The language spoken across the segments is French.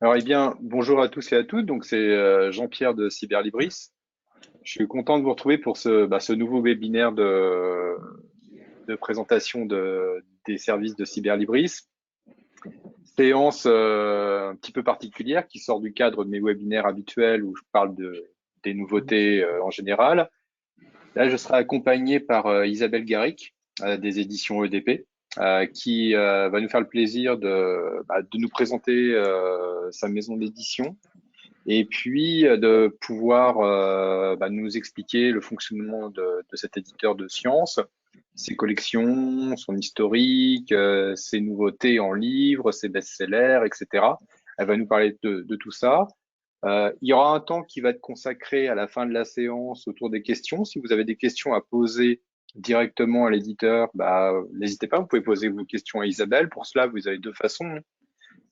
Alors, eh bien, bonjour à tous et à toutes. Donc, c'est Jean-Pierre de Cyberlibris. Je suis content de vous retrouver pour ce nouveau webinaire de présentation des services de Cyberlibris. Séance un petit peu particulière qui sort du cadre de mes webinaires habituels où je parle des nouveautés en général. Là, je serai accompagné par Isabelle Garrick des éditions EDP. Qui va nous faire le plaisir de nous présenter sa maison d'édition et puis de pouvoir nous expliquer le fonctionnement de cet éditeur de sciences, ses collections, son historique, ses nouveautés en livres, ses best-sellers, etc. Elle va nous parler de tout ça. Il y aura un temps qui va être consacré à la fin de la séance autour des questions. Si vous avez des questions à poser directement à l'éditeur, n'hésitez pas, vous pouvez poser vos questions à Isabelle. Pour cela, vous avez deux façons.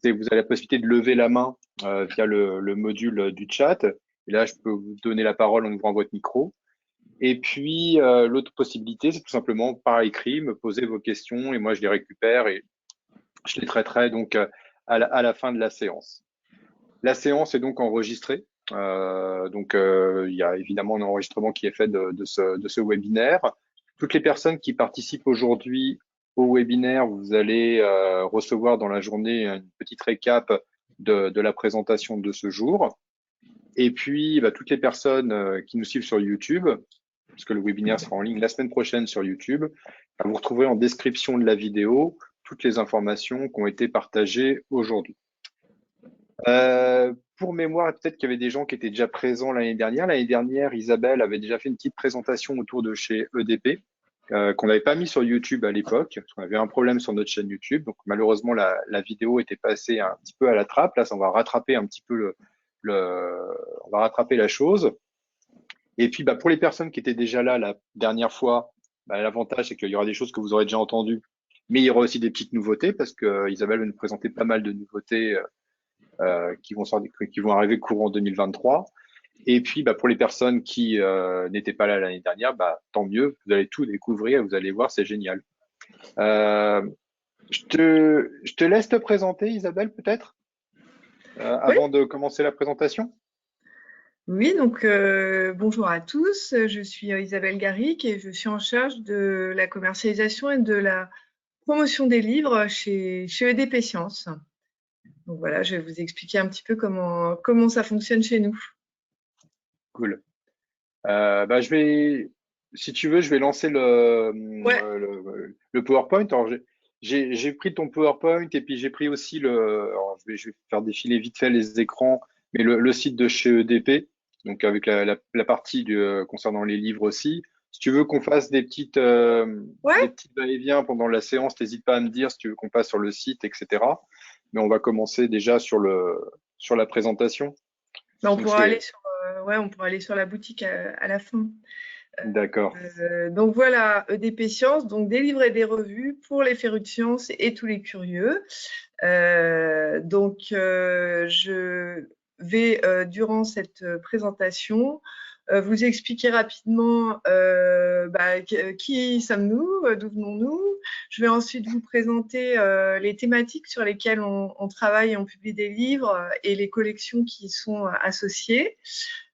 Vous avez la possibilité de lever la main via le module du chat. Et là, je peux vous donner la parole en ouvrant votre micro. Et puis, l'autre possibilité, c'est tout simplement par écrit, me poser vos questions et moi, je les récupère et je les traiterai donc à la fin de la séance. La séance est donc enregistrée. Il y a évidemment un enregistrement qui est fait de ce webinaire. Toutes les personnes qui participent aujourd'hui au webinaire, vous allez recevoir dans la journée une petite récap de la présentation de ce jour. Et puis, toutes les personnes qui nous suivent sur YouTube, puisque le webinaire sera en ligne la semaine prochaine sur YouTube, vous retrouverez en description de la vidéo toutes les informations qui ont été partagées aujourd'hui. Pour mémoire, peut-être qu'il y avait des gens qui étaient déjà présents l'année dernière. L'année dernière, Isabelle avait déjà fait une petite présentation autour de chez EDP, qu'on n'avait pas mis sur YouTube à l'époque, parce qu'on avait un problème sur notre chaîne YouTube. Donc malheureusement, la vidéo était passée un petit peu à la trappe. Là, ça, on va rattraper un petit peu on va rattraper la chose. Et puis, pour les personnes qui étaient déjà là la dernière fois, l'avantage, c'est qu'il y aura des choses que vous aurez déjà entendues, mais il y aura aussi des petites nouveautés, parce que Isabelle va nous présenter pas mal de nouveautés qui vont arriver courant 2023. Et puis, pour les personnes qui n'étaient pas là l'année dernière, tant mieux, vous allez tout découvrir, vous allez voir, c'est génial. Je te laisse te présenter, Isabelle, peut-être, Oui, avant de commencer la présentation. oui, donc bonjour à tous, je suis Isabelle Garrick et je suis en charge de la commercialisation et de la promotion des livres chez EDP Sciences. Donc voilà, je vais vous expliquer un petit peu comment ça fonctionne chez nous. Cool. Si tu veux, je vais lancer Ouais, le PowerPoint. Alors, j'ai pris ton PowerPoint et puis j'ai pris aussi alors, je vais faire défiler vite fait les écrans, mais le site de chez EDP, donc avec la partie concernant les livres aussi. Si tu veux qu'on fasse des ouais, petites va-et-vient pendant la séance, n'hésite pas à me dire si tu veux qu'on passe sur le site, etc. Mais on va commencer déjà sur la présentation. on Donc, pourra aller on pourra aller sur la boutique à la fin. d'accord. Donc voilà, EDP Sciences, donc des livres et des revues pour les férus de sciences et tous les curieux. Je vais, durant cette présentation, vous expliquer rapidement qui sommes-nous, d'où venons-nous. Je vais ensuite vous présenter les thématiques sur lesquelles on travaille et on publie des livres et les collections qui y sont associées.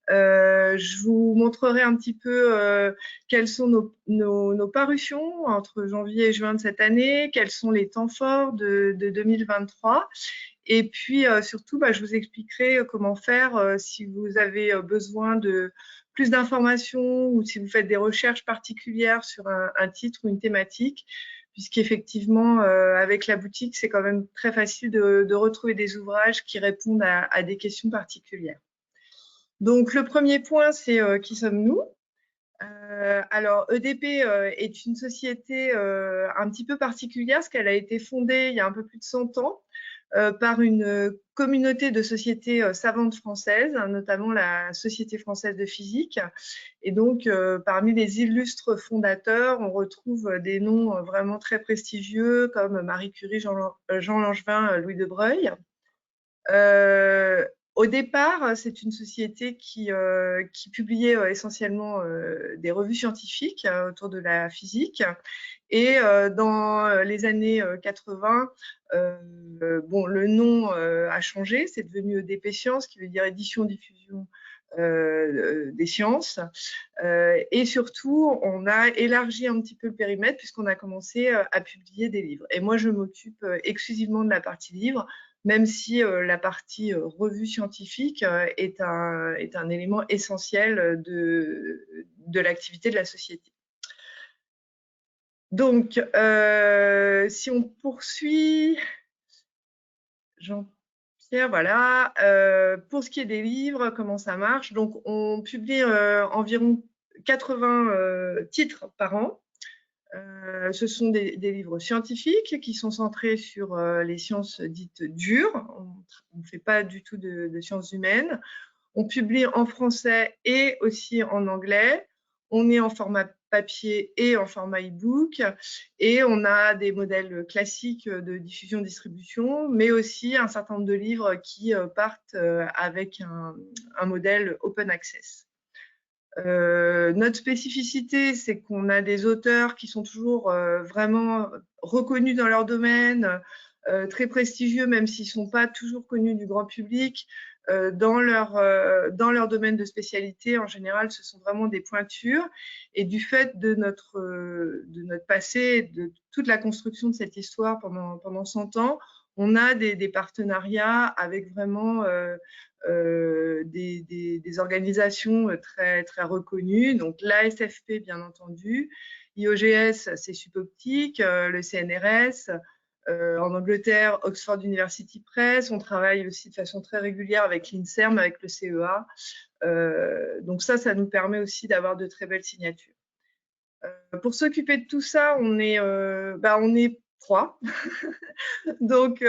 Je vous montrerai un petit peu quelles sont nos parutions entre janvier et juin de cette année, quels sont les temps forts de 2023. Et puis surtout, je vous expliquerai comment faire si vous avez besoin de plus d'informations ou si vous faites des recherches particulières sur un titre ou une thématique, puisqu'effectivement, avec la boutique, c'est quand même très facile de retrouver des ouvrages qui répondent à des questions particulières. Donc, le premier point, c'est qui sommes-nous? Alors, EDP est une société un petit peu particulière parce qu'elle a été fondée il y a un peu plus de 100 ans par une communauté de sociétés savantes françaises, notamment la Société française de physique. Et donc, parmi les illustres fondateurs, on retrouve des noms vraiment très prestigieux comme Marie Curie, Jean Langevin, Louis de Broglie. Au départ, c'est une société qui publiait essentiellement des revues scientifiques autour de la physique. Et dans les années 80, bon, le nom a changé, c'est devenu EDP Sciences, qui veut dire édition-diffusion des sciences. Et surtout, on a élargi un petit peu le périmètre puisqu'on a commencé à publier des livres. Et moi, je m'occupe exclusivement de la partie livre, même si la partie revue scientifique est un élément essentiel de l'activité de la société. Donc, si on poursuit, Jean-Pierre, voilà. Pour ce qui est des livres, comment ça marche? Donc, on publie environ 80 titres par an. Ce sont des livres scientifiques qui sont centrés sur les sciences dites dures. On ne fait pas du tout de sciences humaines. On publie en français et aussi en anglais. On est en format papier et en format e-book. Et on a des modèles classiques de diffusion-distribution, mais aussi un certain nombre de livres qui partent avec un modèle open access. Notre spécificité, c'est qu'on a des auteurs qui sont toujours vraiment reconnus dans leur domaine, très prestigieux, même s'ils ne sont pas toujours connus du grand public. Dans leur domaine de spécialité, en général, ce sont vraiment des pointures. Et du fait de notre passé, de toute la construction de cette histoire pendant 100 ans, on a des partenariats avec vraiment des organisations très, très reconnues. Donc l'ASFP, bien entendu, IOGS, c'est Suboptique, le CNRS, en Angleterre, Oxford University Press. On travaille aussi de façon très régulière avec l'INSERM, avec le CEA. Donc ça nous permet aussi d'avoir de très belles signatures. Pour s'occuper de tout ça, on est 3. Donc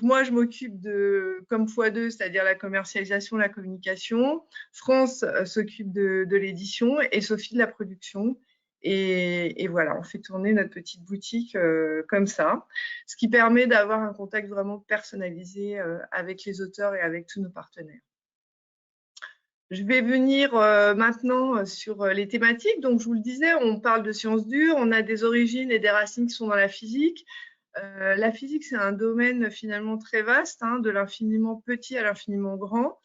moi, je m'occupe de comme x2, c'est-à-dire la commercialisation, la communication. France s'occupe de l'édition et Sophie de la production. Et voilà, on fait tourner notre petite boutique comme ça, ce qui permet d'avoir un contact vraiment personnalisé avec les auteurs et avec tous nos partenaires. Je vais venir maintenant sur les thématiques. Donc, je vous le disais, on parle de sciences dures, on a des origines et des racines qui sont dans la physique. La physique, c'est un domaine finalement très vaste, hein, de l'infiniment petit à l'infiniment grand.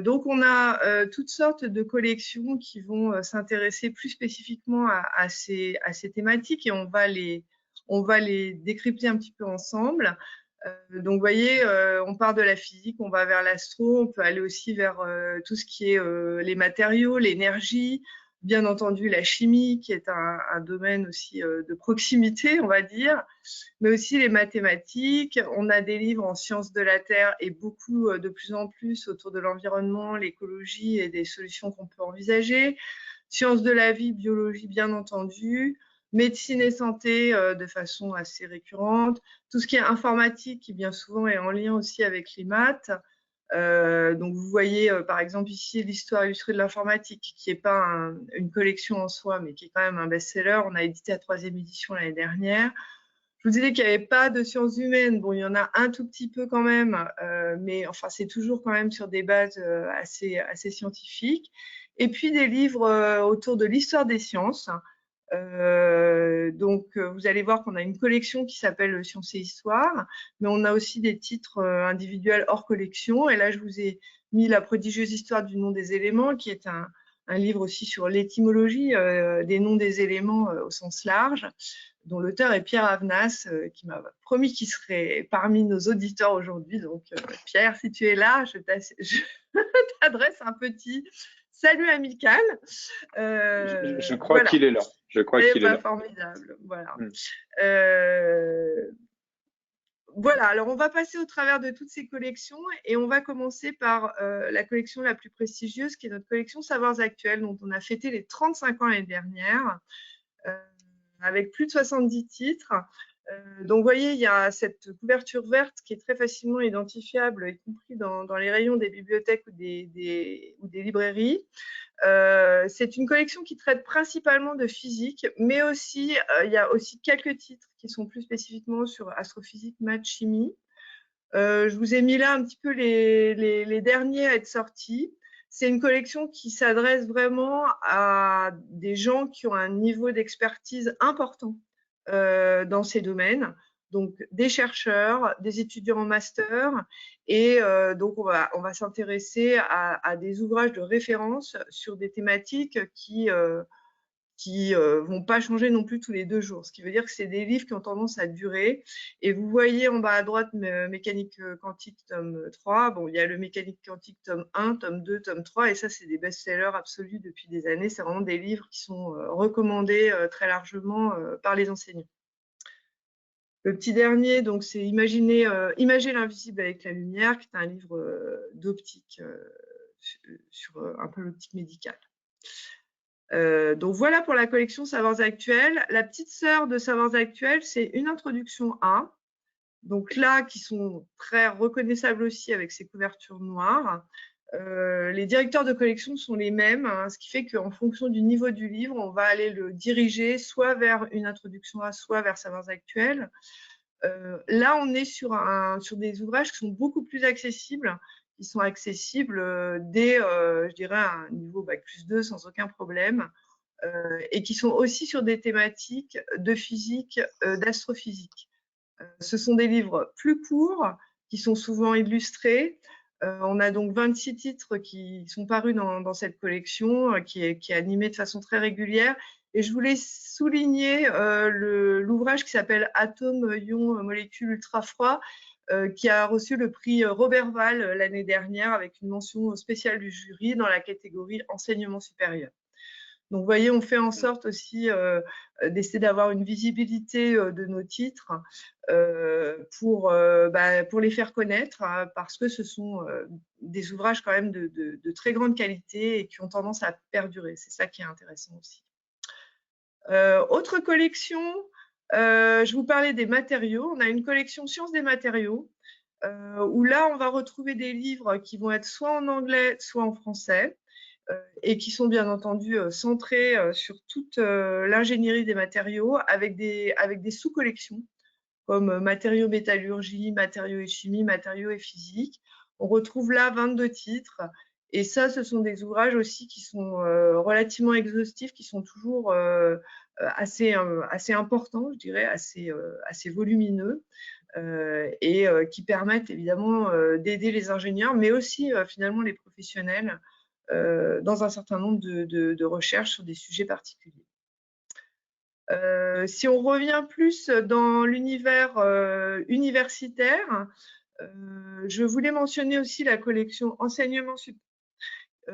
Donc, on a toutes sortes de collections qui vont s'intéresser plus spécifiquement à ces thématiques et on va les décrypter un petit peu ensemble. Donc, vous voyez, on part de la physique, on va vers l'astro, on peut aller aussi vers tout ce qui est les matériaux, l'énergie, bien entendu la chimie, qui est un domaine aussi de proximité, on va dire, mais aussi les mathématiques. On a des livres en sciences de la Terre et beaucoup de plus en plus autour de l'environnement, l'écologie et des solutions qu'on peut envisager. Sciences de la vie, biologie, bien entendu. Médecine et santé de façon assez récurrente. Tout ce qui est informatique, qui bien souvent est en lien aussi avec les maths. Donc vous voyez par exemple ici l'histoire illustrée de l'informatique, qui n'est pas une collection en soi, mais qui est quand même un best-seller. On a édité la 3e édition l'année dernière. Je vous disais qu'il n'y avait pas de sciences humaines. Bon, il y en a un tout petit peu quand même, mais enfin, c'est toujours quand même sur des bases assez scientifiques. Et puis des livres autour de l'histoire des sciences. Donc, vous allez voir qu'on a une collection qui s'appelle Sciences et Histoire, mais on a aussi des titres individuels hors collection. Et là, je vous ai mis La prodigieuse histoire du nom des éléments, qui est un livre aussi sur l'étymologie des noms des éléments au sens large, dont l'auteur est Pierre Avenas, qui m'a promis qu'il serait parmi nos auditeurs aujourd'hui. Donc, Pierre, si tu es là, je t'adresse un petit salut amical. Je crois voilà. qu'il est là. Je crois qu'il est là. Formidable. Voilà. Voilà, alors on va passer au travers de toutes ces collections et on va commencer par la collection la plus prestigieuse, qui est notre collection Savoirs Actuels, dont on a fêté les 35 ans l'année dernière, avec plus de 70 titres. Donc, vous voyez, il y a cette couverture verte qui est très facilement identifiable, y compris dans les rayons des bibliothèques ou des librairies. C'est une collection qui traite principalement de physique, mais aussi, il y a aussi quelques titres qui sont plus spécifiquement sur astrophysique, maths, chimie. Je vous ai mis là un petit peu les derniers à être sortis. C'est une collection qui s'adresse vraiment à des gens qui ont un niveau d'expertise important dans ces domaines. Donc, des chercheurs, des étudiants en master. Et donc, on va s'intéresser à des ouvrages de référence sur des thématiques qui vont pas changer non plus tous les 2 jours. Ce qui veut dire que c'est des livres qui ont tendance à durer. Et vous voyez en bas à droite Mécanique quantique tome 3. Bon, il y a le Mécanique quantique tome 1, tome 2, tome 3. Et ça, c'est des best-sellers absolus depuis des années. C'est vraiment des livres qui sont recommandés très largement par les enseignants. Le petit dernier, donc, c'est Imager l'invisible avec la lumière, qui est un livre d'optique sur un peu l'optique médicale. Donc voilà pour la collection Savoirs Actuels. La petite sœur de Savoirs Actuels, c'est une introduction à, donc là, qui sont très reconnaissables aussi avec ces couvertures noires. Les directeurs de collection sont les mêmes, hein, ce qui fait qu'en fonction du niveau du livre, on va aller le diriger soit vers une introduction à, soit vers Savoirs Actuels. Là, on est sur des ouvrages qui sont beaucoup plus accessibles, qui sont accessibles dès, je dirais, un niveau bac plus 2 sans aucun problème, et qui sont aussi sur des thématiques de physique, d'astrophysique. Ce sont des livres plus courts, qui sont souvent illustrés. On a donc 26 titres qui sont parus dans cette collection, qui est animée de façon très régulière. Et je voulais souligner l'ouvrage qui s'appelle Atomes, ions, molécules ultra-froids, qui a reçu le prix Robert Val l'année dernière avec une mention spéciale du jury dans la catégorie enseignement supérieur. Donc, vous voyez, on fait en sorte aussi d'essayer d'avoir une visibilité de nos titres pour les faire connaître, hein, parce que ce sont des ouvrages quand même de très grande qualité et qui ont tendance à perdurer. C'est ça qui est intéressant aussi. Autre collection, je vous parlais des matériaux. On a une collection Sciences des matériaux où là, on va retrouver des livres qui vont être soit en anglais, soit en français. Et qui sont bien entendu centrés sur toute l'ingénierie des matériaux avec des sous-collections comme matériaux métallurgie, matériaux et chimie, matériaux et physique. On retrouve là 22 titres. Et ça, ce sont des ouvrages aussi qui sont relativement exhaustifs, qui sont toujours assez importants, je dirais, assez volumineux. Et qui permettent évidemment d'aider les ingénieurs, mais aussi finalement les professionnels dans un certain nombre de recherches sur des sujets particuliers. Si on revient plus dans l'univers universitaire, je voulais mentionner aussi la collection enseignement sup,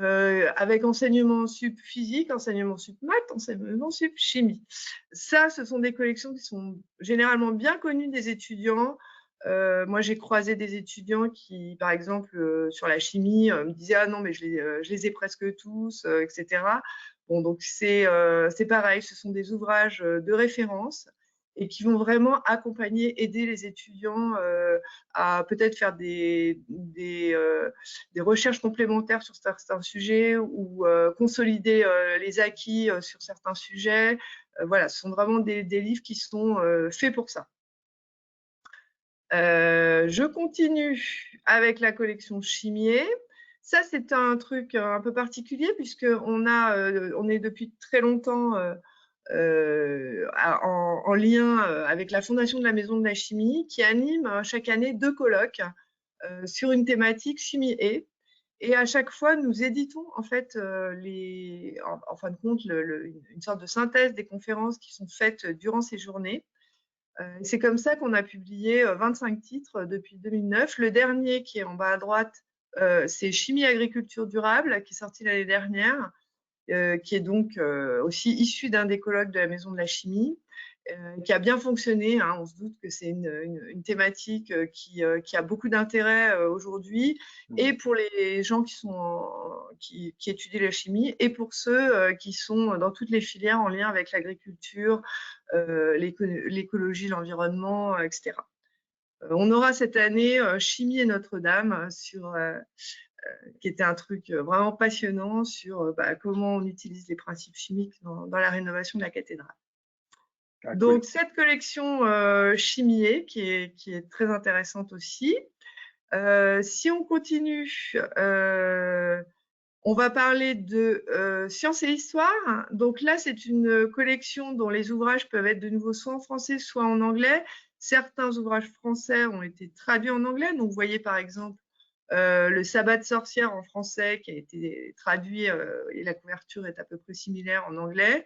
avec enseignement sup physique, enseignement sup maths, enseignement sup chimie. Ça, ce sont des collections qui sont généralement bien connues des étudiants. Moi, j'ai croisé des étudiants qui, par exemple, sur la chimie, me disaient ah non mais je les ai presque tous, etc. Bon, donc c'est pareil, ce sont des ouvrages de référence et qui vont vraiment accompagner, aider les étudiants à peut-être faire des recherches complémentaires sur certains sujets ou consolider les acquis sur certains sujets. Voilà, ce sont vraiment des livres qui sont faits pour ça. Je continue avec la collection Chimier. Ça, c'est un truc un peu particulier puisqu'on on est depuis très longtemps en lien avec la Fondation de la Maison de la Chimie qui anime chaque année 2 colloques sur une thématique chimie et à chaque fois, nous éditons en fait en fin de compte une sorte de synthèse des conférences qui sont faites durant ces journées. C'est comme ça qu'on a publié 25 titres depuis 2009. Le dernier qui est en bas à droite, c'est Chimie agriculture durable qui est sorti l'année dernière, qui est donc aussi issu d'un des colloques de la Maison de la Chimie, qui a bien fonctionné, hein. On se doute que c'est une thématique qui a beaucoup d'intérêt aujourd'hui, et pour les gens qui étudient la chimie, et pour ceux qui sont dans toutes les filières en lien avec l'agriculture, l'écologie, l'environnement, etc. On aura cette année Chimie et Notre-Dame qui était un truc vraiment passionnant sur comment on utilise les principes chimiques dans la rénovation de la cathédrale. Ah, cool. Donc, cette collection Chimier, qui est très intéressante aussi. Si on continue, on va parler de sciences et histoire. Donc là, c'est une collection dont les ouvrages peuvent être de nouveau soit en français, soit en anglais. Certains ouvrages français ont été traduits en anglais. Donc, vous voyez par exemple le Sabbat de sorcière en français qui a été traduit et la couverture est à peu près similaire en anglais.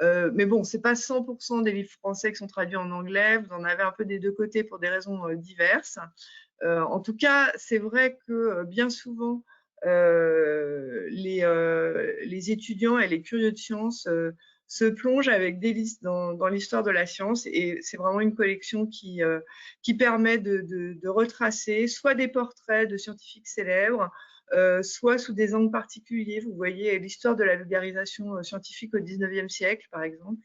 Mais bon, c'est pas 100% des livres français qui sont traduits en anglais. Vous en avez un peu des deux côtés pour des raisons diverses. En tout cas, c'est vrai que bien souvent, les étudiants et les curieux de sciences se plongent avec délice dans l'histoire de la science et c'est vraiment une collection qui permet de retracer soit des portraits de scientifiques célèbres, soit sous des angles particuliers. Vous voyez l'histoire de la vulgarisation scientifique au XIXe siècle, par exemple.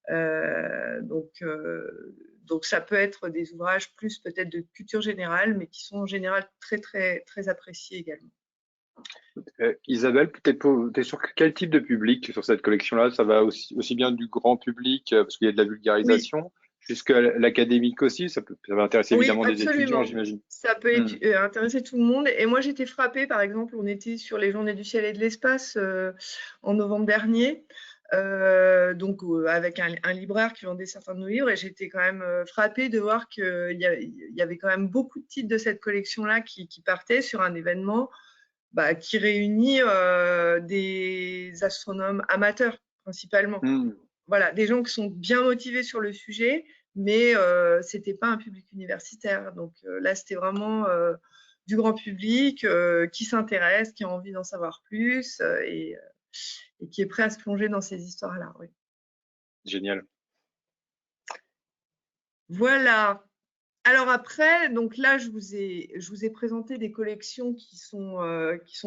Euh, donc, euh, donc, ça peut être des ouvrages plus peut-être de culture générale, mais qui sont en général très, très, très appréciés également. Isabelle, t'es sur quel type de public sur cette collection-là? Ça va aussi bien du grand public, parce qu'il y a de la Oui, vulgarisation, jusqu'à l'académique aussi. Ça va intéresser oui, évidemment des étudiants, absolument. j'imagine. Ça peut Hmm. intéresser tout le monde. Et moi, j'étais frappée, par exemple, on était sur les Journées du ciel et de l'espace en novembre dernier, donc avec un libraire qui vendait certains de nos livres, et j'étais quand même frappée de voir qu'il y avait quand même beaucoup de titres de cette collection-là qui partaient sur un événement qui réunit des astronomes amateurs principalement. Hmm. Voilà, des gens qui sont bien motivés sur le sujet, mais c'était pas un public universitaire. Donc là, c'était vraiment du grand public qui s'intéresse, qui a envie d'en savoir plus et qui est prêt à se plonger dans ces histoires-là. Oui. Génial. Voilà. Alors après, donc là, je vous ai présenté des collections qui sont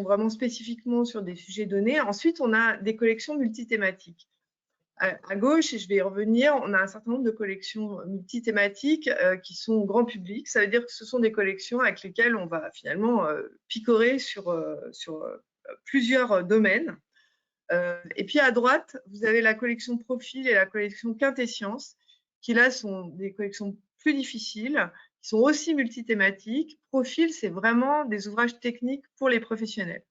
vraiment spécifiquement sur des sujets donnés. Ensuite, on a des collections multithématiques. À gauche, et je vais y revenir, on a un certain nombre de collections multithématiques qui sont au grand public. Ça veut dire que ce sont des collections avec lesquelles on va finalement picorer sur plusieurs domaines. Et puis à droite, vous avez la collection Profil et la collection Quintesscience, qui là sont des collections plus difficiles, qui sont aussi multithématiques. Profil, c'est vraiment des ouvrages techniques pour les professionnels.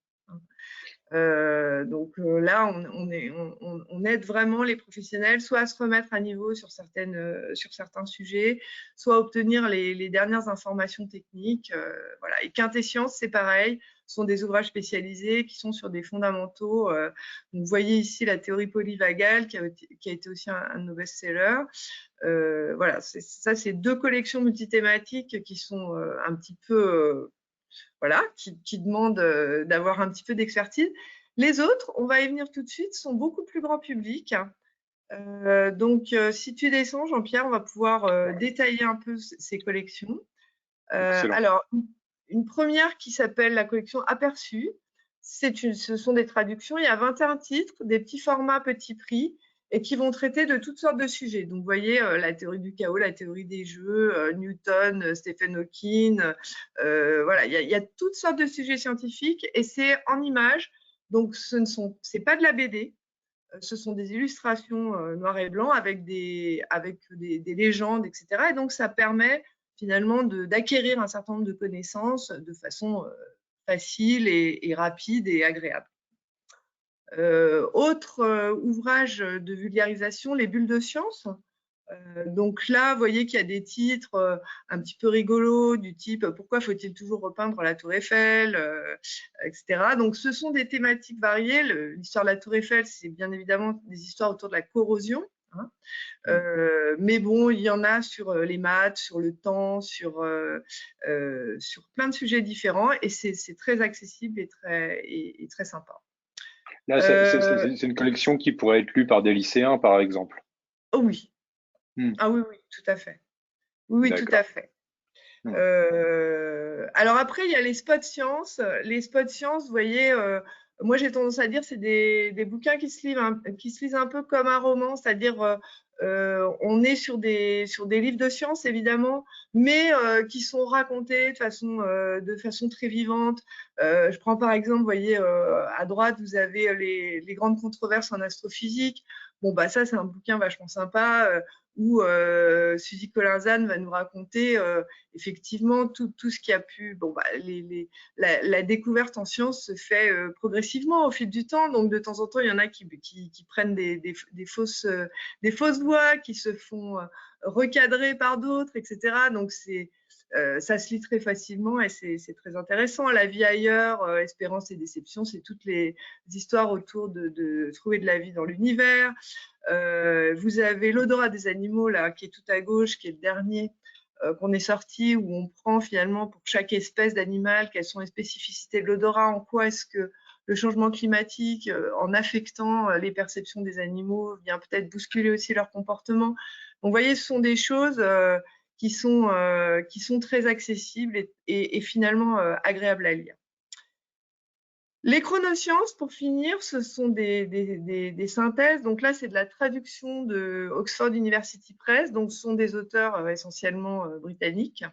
Donc là, on aide vraiment les professionnels soit à se remettre à niveau sur certains sujets, soit à obtenir les dernières informations techniques. Voilà. Et Quintesscience, c'est pareil, ce sont des ouvrages spécialisés qui sont sur des fondamentaux. Donc, vous voyez ici la théorie polyvagale qui a été aussi un de nos best-sellers. Voilà, ça, c'est deux collections multithématiques qui sont un petit peu voilà, qui demandent d'avoir un petit peu d'expertise. Les autres, on va y venir tout de suite, sont beaucoup plus grand public. Donc, si tu descends, Jean-Pierre, on va pouvoir détailler un peu ces collections. Excellent. Alors, une première qui s'appelle la collection Aperçu. Ce sont des traductions. Il y a 21 titres, des petits formats, petits prix, et qui vont traiter de toutes sortes de sujets. Donc, vous voyez, la théorie du chaos, la théorie des jeux, Newton, Stephen Hawking. Voilà, il y a toutes sortes de sujets scientifiques, et c'est en images. Donc, c'est pas de la BD. Ce sont des illustrations noir et blanc avec des légendes, etc. Et donc, ça permet finalement d'acquérir un certain nombre de connaissances de façon facile et rapide et agréable. Autre ouvrage de vulgarisation, les bulles de science. Donc là, vous voyez qu'il y a des titres un petit peu rigolos du type pourquoi faut-il toujours repeindre la tour Eiffel, etc. Donc ce sont des thématiques variées. L'histoire de la tour Eiffel, c'est bien évidemment des histoires autour de la corrosion. Hein. Mais bon, il y en a sur les maths, sur le temps, sur plein de sujets différents et c'est très accessible et très sympa. Là, Euh, c'est une collection qui pourrait être lue par des lycéens, par exemple. oh oui, Hmm. ah oui, oui, tout à fait. Oui, oui, tout à D'accord. fait. Hmm. Alors après, il y a les spots sciences. Les spots sciences, vous voyez, moi j'ai tendance à dire c'est des bouquins qui se lisent un peu comme un roman, c'est-à-dire on est sur des livres de sciences évidemment, mais qui sont racontés de façon très vivante. Je prends par exemple, vous voyez, à droite, vous avez les grandes controverses en astrophysique. Bon, bah ça, c'est un bouquin vachement sympa. où Suzy Colinzane va nous raconter effectivement tout ce qui a pu… Bon, bah, la découverte en sciences se fait progressivement au fil du temps. Donc, de temps en temps, il y en a qui prennent des fausses voies, qui se font recadrer par d'autres, etc. Donc, ça se lit très facilement et c'est très intéressant. La vie ailleurs, espérance et déception, c'est toutes les histoires autour de trouver de la vie dans l'univers. Vous avez l'odorat des animaux là, qui est tout à gauche, qui est le dernier qu'on est sorti, où on prend finalement pour chaque espèce d'animal quelles sont les spécificités de l'odorat, en quoi est-ce que le changement climatique, en affectant les perceptions des animaux, vient peut-être bousculer aussi leur comportement. Donc, vous voyez, ce sont des choses qui sont très accessibles et finalement agréables à lire. Les chronosciences, pour finir, ce sont des synthèses. Donc là, c'est de la traduction de Oxford University Press. Donc, ce sont des auteurs essentiellement britanniques.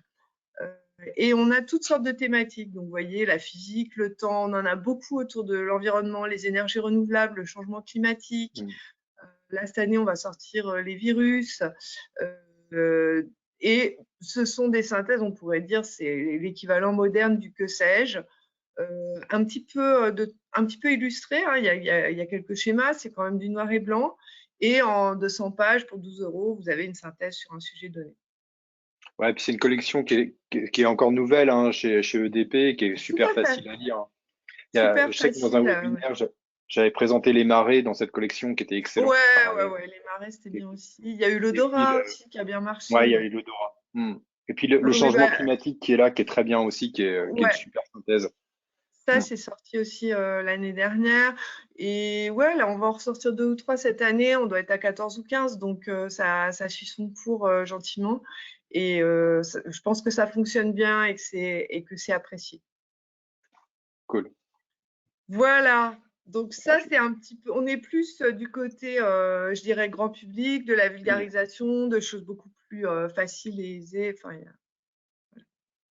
Et on a toutes sortes de thématiques. Donc, vous voyez, la physique, le temps, on en a beaucoup autour de l'environnement, les énergies renouvelables, le changement climatique. Là, cette année, on va sortir les virus. Et ce sont des synthèses, on pourrait dire, c'est l'équivalent moderne du que sais-je. Un petit peu illustré, hein. Il y a quelques schémas, c'est quand même du noir et blanc. Et en 200 pages, pour 12 €, vous avez une synthèse sur un sujet donné. Ouais, puis c'est une collection qui est encore nouvelle hein, chez EDP, qui est Tout super à fait. facile à lire. Super Je sais que dans un facile. webinaire, j'avais présenté les marées dans cette collection qui était excellent. Ouais, les marais, c'était bien aussi. Il y a eu Et puis, l'odorat aussi qui a bien ouais, il y marché. a eu l'odorat. Et puis le Non, mais changement climatique qui est là, qui est très bien aussi, qui est une ouais, super synthèse. ça, Hmm. c'est sorti aussi l'année dernière. Et ouais, là, on va en ressortir 2 ou 3 cette année. On doit être à 14 ou 15, donc ça suit son cours gentiment. Et je pense que ça fonctionne bien et que c'est apprécié. Cool. Voilà. Donc Ah, ça, c'est un petit peu… On est plus du côté, je dirais, grand public, de la hmm, vulgarisation, de choses beaucoup plus faciles et aisées. Enfin,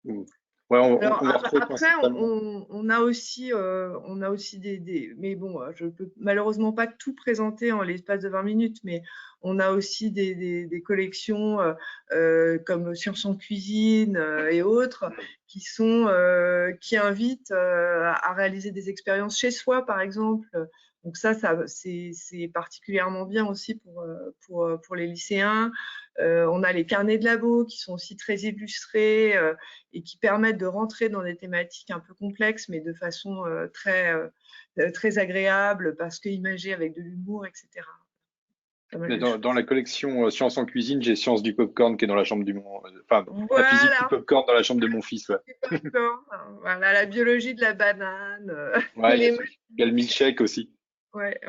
hmm. Ouais, alors on va retrouver après, principalement. on a aussi mais bon, je peux malheureusement pas tout présenter en l'espace de 20 minutes, mais on a aussi des collections comme Science en cuisine et autres qui invitent à réaliser des expériences chez soi, par exemple. Donc ça c'est particulièrement bien aussi pour les lycéens. On a les carnets de labo qui sont aussi très illustrés et qui permettent de rentrer dans des thématiques un peu complexes, mais de façon très agréable, parce que imagées avec de l'humour, etc. Pas mal Mais de dans choses. la collection Science en cuisine, j'ai Science du popcorn qui est dans la chambre enfin, la physique du Voilà, popcorn dans la chambre de mon fils. Ouais, du popcorn, voilà, la biologie de la banane, ouais, les… il y a le milkshake aussi. Ouais.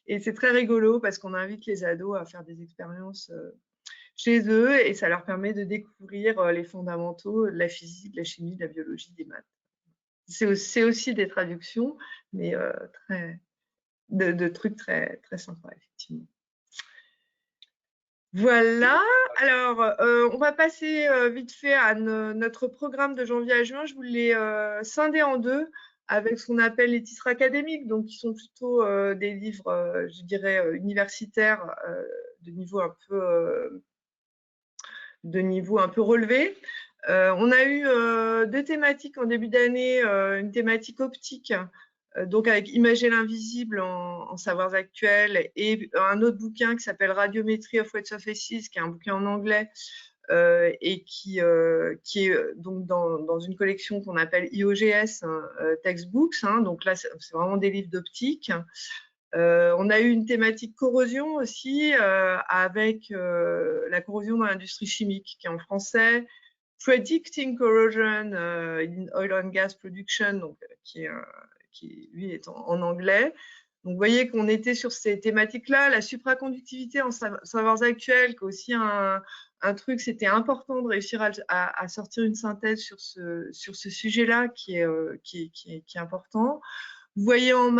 Et c'est très rigolo parce qu'on invite les ados à faire des expériences chez eux et ça leur permet de découvrir les fondamentaux de la physique, de la chimie, de la biologie, des maths. C'est aussi des traductions, mais de trucs très sympas, effectivement. Voilà. Alors, on va passer vite fait à notre programme de janvier à juin. Je voulais scinder en deux avec ce qu'on appelle les titres académiques, donc qui sont plutôt des livres, je dirais, universitaires de niveau un peu relevé. On a eu deux thématiques en début d'année, une thématique optique, donc avec Imager l'invisible en savoirs actuels, et un autre bouquin qui s'appelle Radiometry of White Surfaces, qui est un bouquin en anglais et qui est donc dans une collection qu'on appelle IOGS Textbooks. Donc là, c'est vraiment des livres d'optique. On a eu une thématique corrosion aussi avec la corrosion dans l'industrie chimique, qui est en français Predicting Corrosion in Oil and Gas Production, donc, qui lui est en anglais. Donc vous voyez qu'on était sur ces thématiques-là, la supraconductivité en savoirs actuels, qui est aussi un truc, c'était important de réussir à sortir une synthèse sur ce sujet-là qui est important. Vous voyez en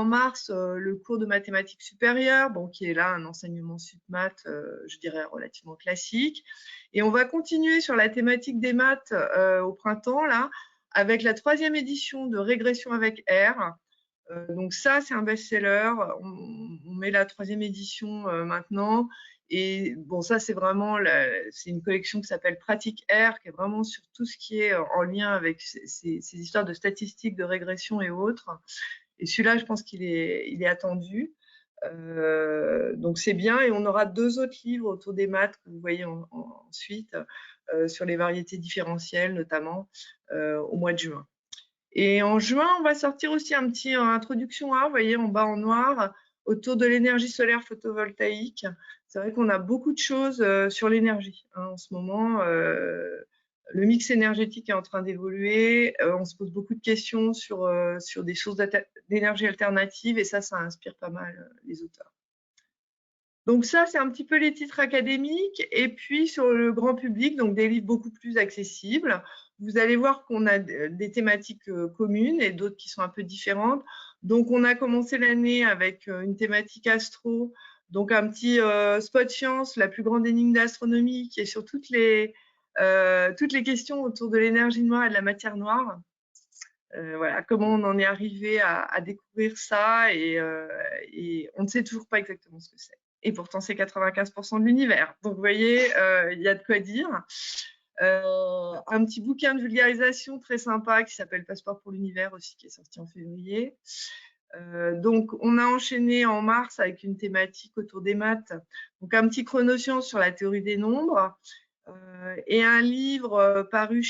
mars le cours de mathématiques supérieures, bon, qui est là un enseignement submat, je dirais relativement classique. Et on va continuer sur la thématique des maths au printemps, là, avec la 3e édition de Régression avec R. Donc ça, c'est un best-seller. On met la 3e édition maintenant. Et bon, ça, c'est vraiment, c'est une collection qui s'appelle Pratique R, qui est vraiment sur tout ce qui est en lien avec ces histoires de statistiques, de régression et autres. Et celui-là, je pense il est attendu. Donc c'est bien. Et on aura 2 autres livres autour des maths que vous voyez ensuite, sur les variétés différentielles notamment, au mois de juin. Et en juin, on va sortir aussi un petit introduction A, vous voyez en bas en noir, autour de l'énergie solaire photovoltaïque. C'est vrai qu'on a beaucoup de choses sur l'énergie en ce moment. Le mix énergétique est en train d'évoluer. On se pose beaucoup de questions sur des sources d'énergie alternatives et ça inspire pas mal les auteurs. Donc ça, c'est un petit peu les titres académiques. Et puis sur le grand public, donc des livres beaucoup plus accessibles. Vous allez voir qu'on a des thématiques communes et d'autres qui sont un peu différentes. Donc on a commencé l'année avec une thématique astro, donc un petit spot science, la plus grande énigme d'astronomie, qui est sur toutes les questions autour de l'énergie noire et de la matière noire. Voilà, comment on en est arrivé à découvrir ça et on ne sait toujours pas exactement ce que c'est. Et pourtant, c'est 95% de l'univers. Donc, vous voyez, il y a de quoi dire. Un petit bouquin de vulgarisation très sympa qui s'appelle Passeport pour l'univers aussi, qui est sorti en février. Donc, on a enchaîné en mars avec une thématique autour des maths. Donc, un petit chronoscience sur la théorie des nombres. Et un livre paru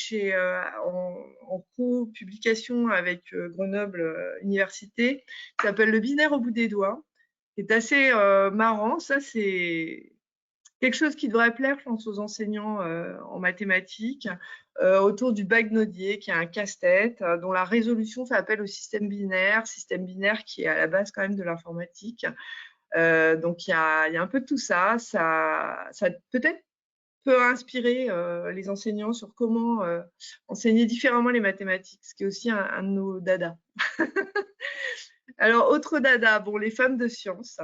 en co-publication avec Grenoble Université, qui s'appelle Le binaire au bout des doigts, qui est assez marrant. Ça, c'est quelque chose qui devrait plaire, je pense, aux enseignants en mathématiques, autour du bague-nodier, qui est un casse-tête, dont la résolution fait appel au système binaire qui est à la base quand même de l'informatique. Donc, il y a un peu de tout ça. Ça peut-être peut inspirer les enseignants sur comment enseigner différemment les mathématiques, ce qui est aussi un de nos dadas. Alors, autre dada, bon, les femmes de science.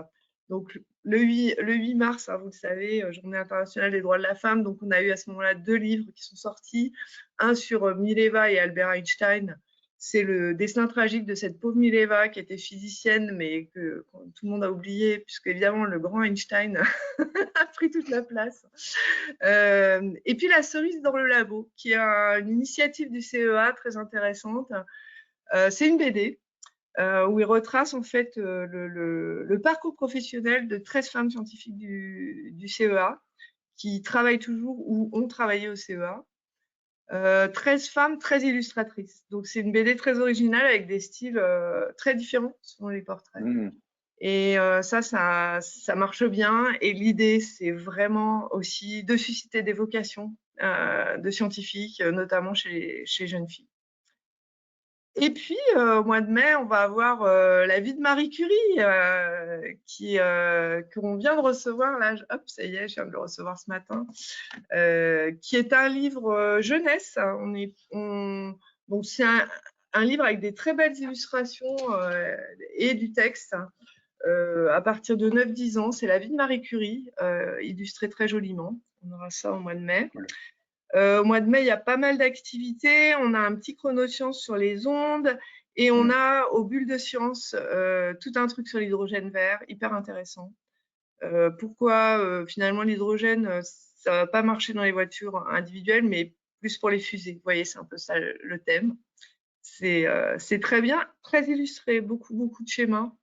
Donc, le 8 mars, hein, vous le savez, Journée internationale des droits de la femme. Donc, on a eu à ce moment-là 2 livres qui sont sortis. Un sur Mileva et Albert Einstein. C'est le destin tragique de cette pauvre Mileva qui était physicienne, mais que tout le monde a oublié, puisque évidemment, le grand Einstein a pris toute la place. Et puis, La cerise dans le labo, qui est une initiative du CEA très intéressante. C'est une BD où il retrace en fait le parcours professionnel de 13 femmes scientifiques du CEA qui travaillent toujours ou ont travaillé au CEA. 13 femmes très illustratrices. Donc c'est une BD très originale avec des styles très différents selon les portraits. Et ça marche bien. Et l'idée, c'est vraiment aussi de susciter des vocations de scientifiques, notamment chez les jeunes filles. Et puis, au mois de mai, on va avoir La vie de Marie Curie, qu'on vient de recevoir. Là, hop, ça y est, je viens de le recevoir ce matin, qui est un livre jeunesse. Donc, c'est un livre avec des très belles illustrations et du texte. À partir de 9-10 ans, c'est La vie de Marie Curie, illustrée très joliment. On aura ça au mois de mai. Au mois de mai, il y a pas mal d'activités. On a un petit chronoscience sur les ondes et on a aux bulles de science tout un truc sur l'hydrogène vert, hyper intéressant. Pourquoi finalement l'hydrogène, ça va pas marcher dans les voitures individuelles, mais plus pour les fusées. Vous voyez, c'est un peu ça le thème. C'est très bien, très illustré, beaucoup de schémas.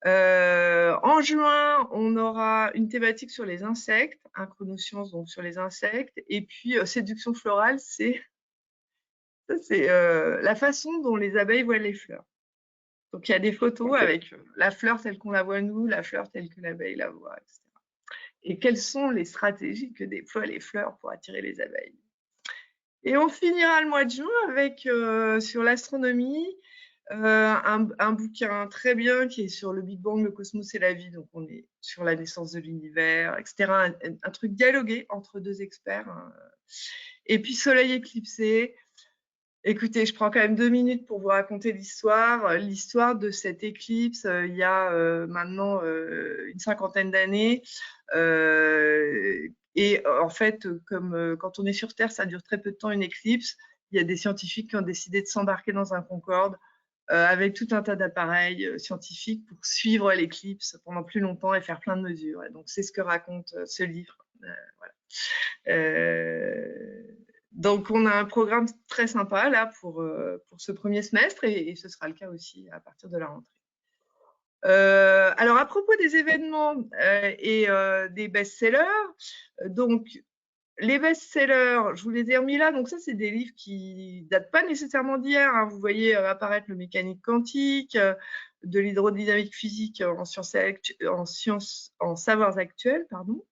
En juin, on aura une thématique sur les insectes, un chronoscience donc sur les insectes, et puis séduction florale, c'est la façon dont les abeilles voient les fleurs. Donc il y a des photos avec la fleur telle qu'on la voit nous, la fleur telle que l'abeille la voit, etc. Et quelles sont les stratégies que déploient les fleurs pour attirer les abeilles. Et on finira le mois de juin avec sur l'astronomie. Un bouquin très bien qui est sur le Big Bang, le cosmos et la vie. Donc, on est sur la naissance de l'univers, etc. Un truc dialogué entre 2 experts. Hein. Et puis, Soleil éclipsé. Écoutez, je prends quand même 2 minutes pour vous raconter l'histoire. L'histoire de cette éclipse, il y a maintenant une 50aine d'années. Et en fait, comme quand on est sur Terre, ça dure très peu de temps, une éclipse. Il y a des scientifiques qui ont décidé de s'embarquer dans un Concorde avec tout un tas d'appareils scientifiques pour suivre l'éclipse pendant plus longtemps et faire plein de mesures. Et donc, c'est ce que raconte ce livre. Voilà. Donc, on a un programme très sympa là pour ce premier semestre et ce sera le cas aussi à partir de la rentrée. Alors, à propos des événements et des best-sellers, donc les best-sellers, je vous les ai remis là. Donc ça, c'est des livres qui datent pas nécessairement d'hier, hein. Vous voyez apparaître le mécanique quantique, de l'hydrodynamique physique en savoirs actuels, pardon.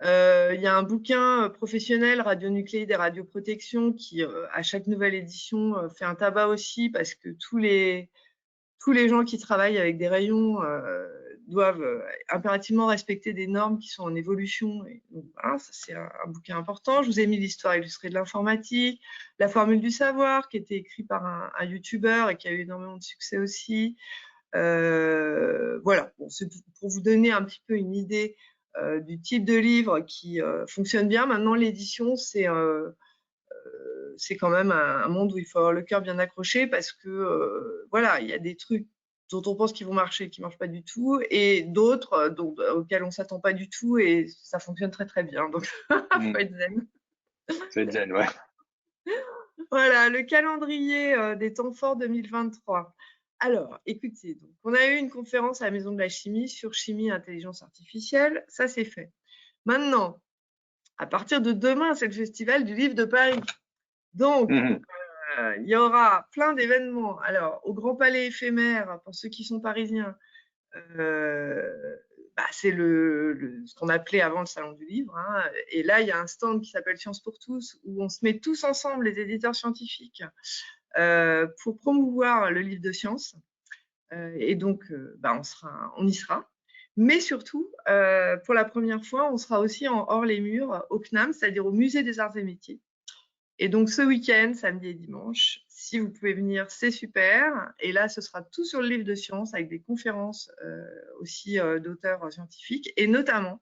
Il y a un bouquin professionnel, radionucléide et radioprotection, qui, à chaque nouvelle édition, fait un tabac aussi, parce que tous les gens qui travaillent avec des rayons doivent impérativement respecter des normes qui sont en évolution. Et donc, voilà, ça c'est un bouquin important. Je vous ai mis l'histoire illustrée de l'informatique, la formule du savoir, qui était écrit par un YouTuber et qui a eu énormément de succès aussi. Voilà, bon, c'est pour vous donner un petit peu une idée du type de livre qui fonctionne bien. Maintenant, l'édition, c'est quand même un monde où il faut avoir le cœur bien accroché parce que voilà, il y a des trucs dont on pense qu'ils vont marcher, qui ne marchent pas du tout, et d'autres auxquels on ne s'attend pas du tout, et ça fonctionne très très bien. Donc, il faut être zen. C'est zen, ouais. Voilà, le calendrier des temps forts 2023. Alors, écoutez, donc, on a eu une conférence à la Maison de la Chimie sur chimie et intelligence artificielle. Ça, c'est fait. Maintenant, à partir de demain, c'est le Festival du Livre de Paris. Donc, il y aura plein d'événements. Alors, au Grand Palais éphémère, pour ceux qui sont parisiens, c'est ce qu'on appelait avant le Salon du Livre. Hein. Et là, il y a un stand qui s'appelle Science pour tous, où on se met tous ensemble, les éditeurs scientifiques, pour promouvoir le livre de science. Et donc, on y sera. Mais surtout, pour la première fois, on sera aussi en hors les murs au CNAM, c'est-à-dire au Musée des Arts et Métiers. Et donc, ce week-end, samedi et dimanche, si vous pouvez venir, c'est super. Et là, ce sera tout sur le livre de science avec des conférences aussi d'auteurs scientifiques. Et notamment,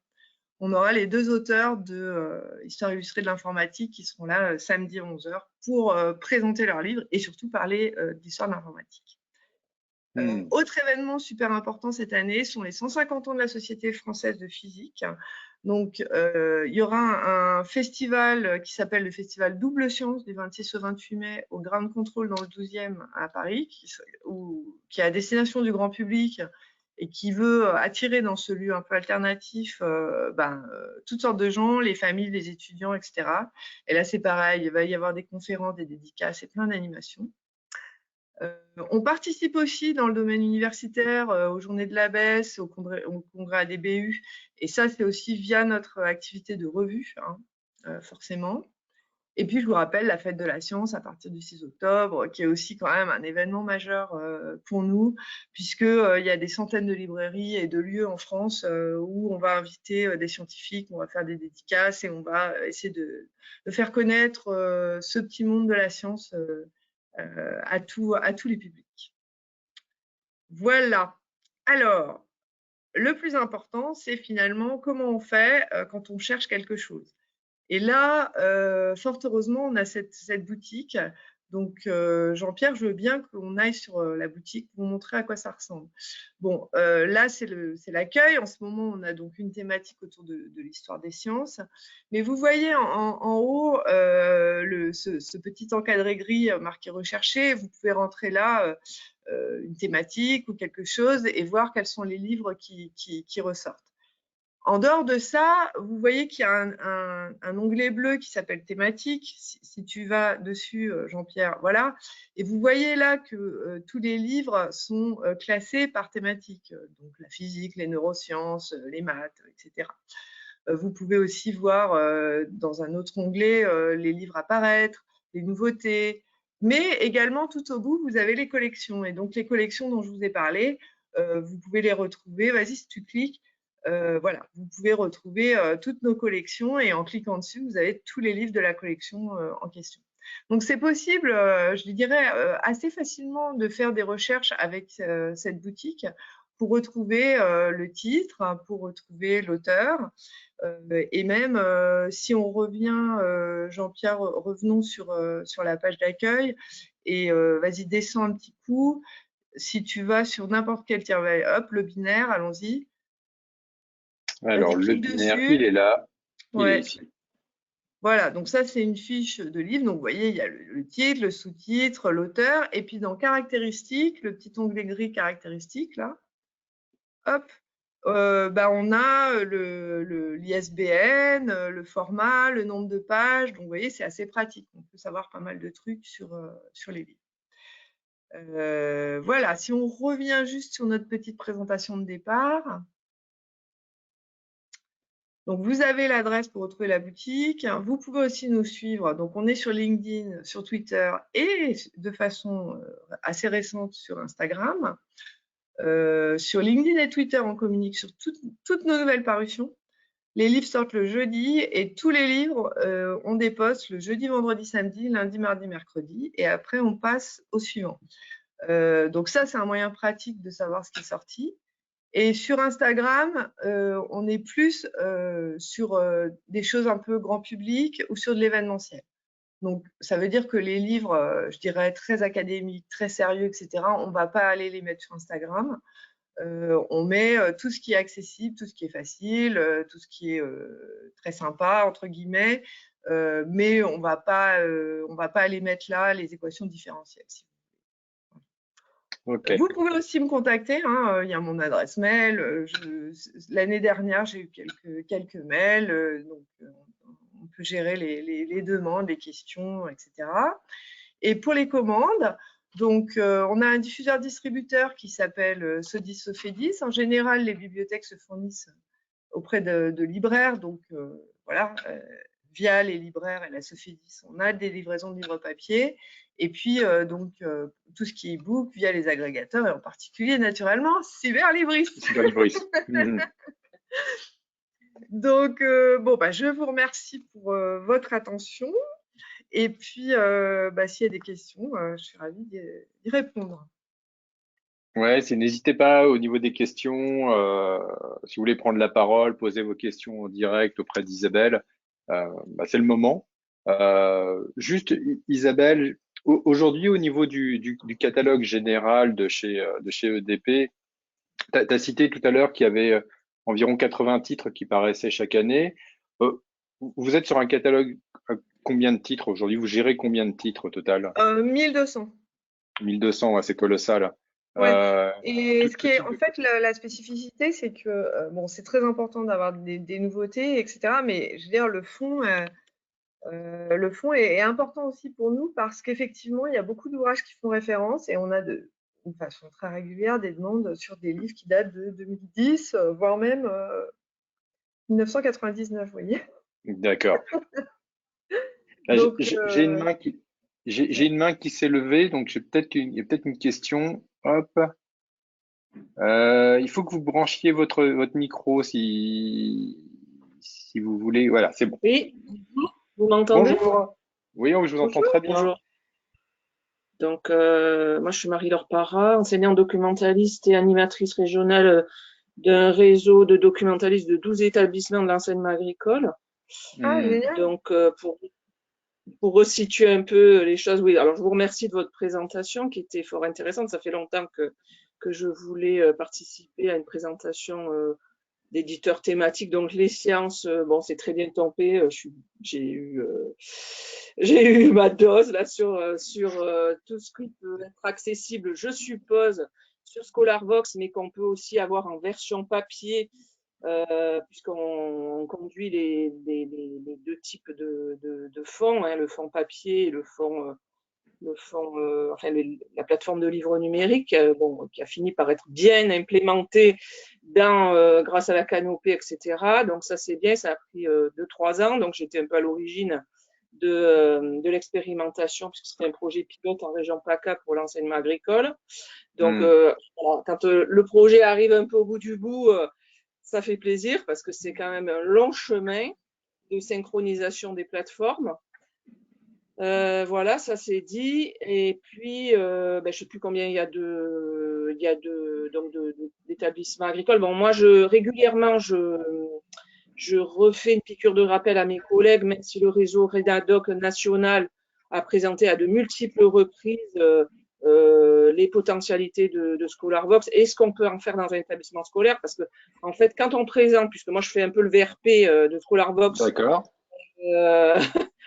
on aura les 2 auteurs de Histoire illustrée de l'informatique qui seront là samedi à 11h pour présenter leur livre et surtout parler d'histoire de l'informatique. Autre événement super important cette année sont les 150 ans de la Société française de physique. Donc, il y aura un festival qui s'appelle le Festival Double Science du 26 au 28 mai au Ground Control dans le 12e à Paris, qui est à destination du grand public et qui veut attirer dans ce lieu un peu alternatif toutes sortes de gens, les familles, les étudiants, etc. Et là, c'est pareil, il va y avoir des conférences, des dédicaces et plein d'animations. On participe aussi dans le domaine universitaire aux journées de l'ABES, au congrès ADBU, et ça c'est aussi via notre activité de revue, hein, forcément. Et puis je vous rappelle la fête de la science à partir du 6 octobre, qui est aussi quand même un événement majeur pour nous, puisqu'il y a des centaines de librairies et de lieux en France où on va inviter des scientifiques, on va faire des dédicaces et on va essayer de faire connaître ce petit monde de la science à tous les publics. Voilà. Alors, le plus important, c'est finalement comment on fait quand on cherche quelque chose. Et là, fort heureusement, on a cette boutique. Donc, Jean-Pierre, je veux bien qu'on aille sur la boutique pour vous montrer à quoi ça ressemble. Bon, là, c'est l'accueil. En ce moment, on a donc une thématique autour de l'histoire des sciences. Mais vous voyez en haut ce petit encadré gris marqué recherché. Vous pouvez rentrer là une thématique ou quelque chose et voir quels sont les livres qui ressortent. En dehors de ça, vous voyez qu'il y a un onglet bleu qui s'appelle thématique. Si tu vas dessus, Jean-Pierre, voilà. Et vous voyez là que tous les livres sont classés par thématique. Donc la physique, les neurosciences, les maths, etc. Vous pouvez aussi voir dans un autre onglet les livres à paraître, les nouveautés. Mais également, tout au bout, vous avez les collections. Et donc les collections dont je vous ai parlé, vous pouvez les retrouver. Vas-y, si tu cliques. Voilà, vous pouvez retrouver toutes nos collections et en cliquant dessus, vous avez tous les livres de la collection en question. Donc, c'est possible, je dirais, assez facilement de faire des recherches avec cette boutique pour retrouver le titre, hein, pour retrouver l'auteur. Et même si on revient, Jean-Pierre, revenons sur la page d'accueil et vas-y, descends un petit coup. Si tu vas sur n'importe quel hop, le binaire, allons-y. Alors, Vas-y, le clique binaire, il dessus. est là, il est Ouais. ici. Voilà, donc ça, c'est une fiche de livre. Donc, vous voyez, il y a le titre, le sous-titre, l'auteur. Et puis, dans caractéristiques, le petit onglet gris caractéristiques, là, hop, on a l'ISBN, le format, le nombre de pages. Donc, vous voyez, c'est assez pratique. On peut savoir pas mal de trucs sur les livres. Voilà, si on revient juste sur notre petite présentation de départ. Donc, vous avez l'adresse pour retrouver la boutique. Vous pouvez aussi nous suivre. Donc, on est sur LinkedIn, sur Twitter et de façon assez récente sur Instagram. Sur LinkedIn et Twitter, on communique sur toutes nos nouvelles parutions. Les livres sortent le jeudi et tous les livres, on des posts le jeudi, vendredi, samedi, lundi, mardi, mercredi. Et après, on passe au suivant. Donc ça, c'est un moyen pratique de savoir ce qui est sorti. Et sur Instagram, on est plus sur des choses un peu grand public ou sur de l'événementiel. Donc, ça veut dire que les livres, je dirais, très académiques, très sérieux, etc., on ne va pas aller les mettre sur Instagram. On met tout ce qui est accessible, tout ce qui est facile, tout ce qui est très sympa, entre guillemets, mais on ne va pas aller mettre là les équations différentielles. OK. Vous pouvez aussi me contacter, hein, il y a mon adresse mail. L'année dernière, j'ai eu quelques mails, donc on peut gérer les demandes, les questions, etc. Et pour les commandes, donc on a un diffuseur-distributeur qui s'appelle Sodis Sofedis. En général, les bibliothèques se fournissent auprès de libraires, donc voilà, via les libraires et la Sofedis, on a des livraisons de livres papier. Et puis, tout ce qui est e-book via les agrégateurs, et en particulier, naturellement, Cyberlibris. Cyberlibris. Mmh. Donc, je vous remercie pour votre attention. Et puis, s'il y a des questions, je suis ravie d'y répondre. Ouais, n'hésitez pas au niveau des questions, si vous voulez prendre la parole, poser vos questions en direct auprès d'Isabelle, c'est le moment. Juste, Isabelle, aujourd'hui au niveau du catalogue général de chez EDP, tu as cité tout à l'heure qu'il y avait environ 80 titres qui paraissaient chaque année. Euh, Vous êtes sur un catalogue, combien de titres aujourd'hui? Vous gérez combien de titres au total? 1200. 1200, ouais, c'est colossal. Ouais. Euh, Et ce qui tout est, type en de... fait, la spécificité, c'est que, bon, c'est très important d'avoir des nouveautés, etc. Mais je veux dire, le fond est important aussi pour nous parce qu'effectivement, il y a beaucoup d'ouvrages qui font référence et on a de façon très régulière des demandes sur des livres qui datent de 2010, voire même 1999, vous voyez. D'accord. Là, Donc, j'ai une main j'ai une main qui s'est levée, donc il y a peut-être une question. Hop. Il faut que vous branchiez votre micro si vous voulez. Voilà, c'est bon. Oui, vous m'entendez? Bonjour. Oui, je vous entends bonjour. très bien. Bonjour. Donc, moi, je suis Marie-Laure Parra, enseignante documentaliste et animatrice régionale d'un réseau de documentalistes de 12 établissements de l'enseignement agricole. Ah, Hmm, génial. Donc, pour resituer un peu les choses, oui, alors je vous remercie de votre présentation qui était fort intéressante. Ça fait longtemps que je voulais participer à une présentation d'éditeurs thématiques. Donc les sciences, bon, c'est très bien tombé. J'ai eu ma dose là sur tout ce qui peut être accessible, je suppose, sur ScholarVox, mais qu'on peut aussi avoir en version papier, puisqu'on conduit les deux types de fonds, hein, le fonds papier et enfin, la plateforme de livres numériques, bon, qui a fini par être bien implémentée grâce à la canopée, etc. Donc ça c'est bien, ça a pris 2-3 ans. Donc j'étais un peu à l'origine de l'expérimentation, puisque c'était un projet pilote en région PACA pour l'enseignement agricole. Donc hmm. voilà, quand le projet arrive un peu au bout du bout, ça fait plaisir parce que c'est quand même un long chemin de synchronisation des plateformes. Voilà, ça c'est dit. Et puis, je sais plus combien d'établissements agricoles. Bon, moi, régulièrement, je refais une piqûre de rappel à mes collègues, même si le réseau Redadoc national a présenté à de multiples reprises les potentialités de ScholarVox et ce qu'on peut en faire dans un établissement scolaire. Parce que, en fait, quand on présente, puisque moi je fais un peu le VRP de ScholarVox D'accord. euh,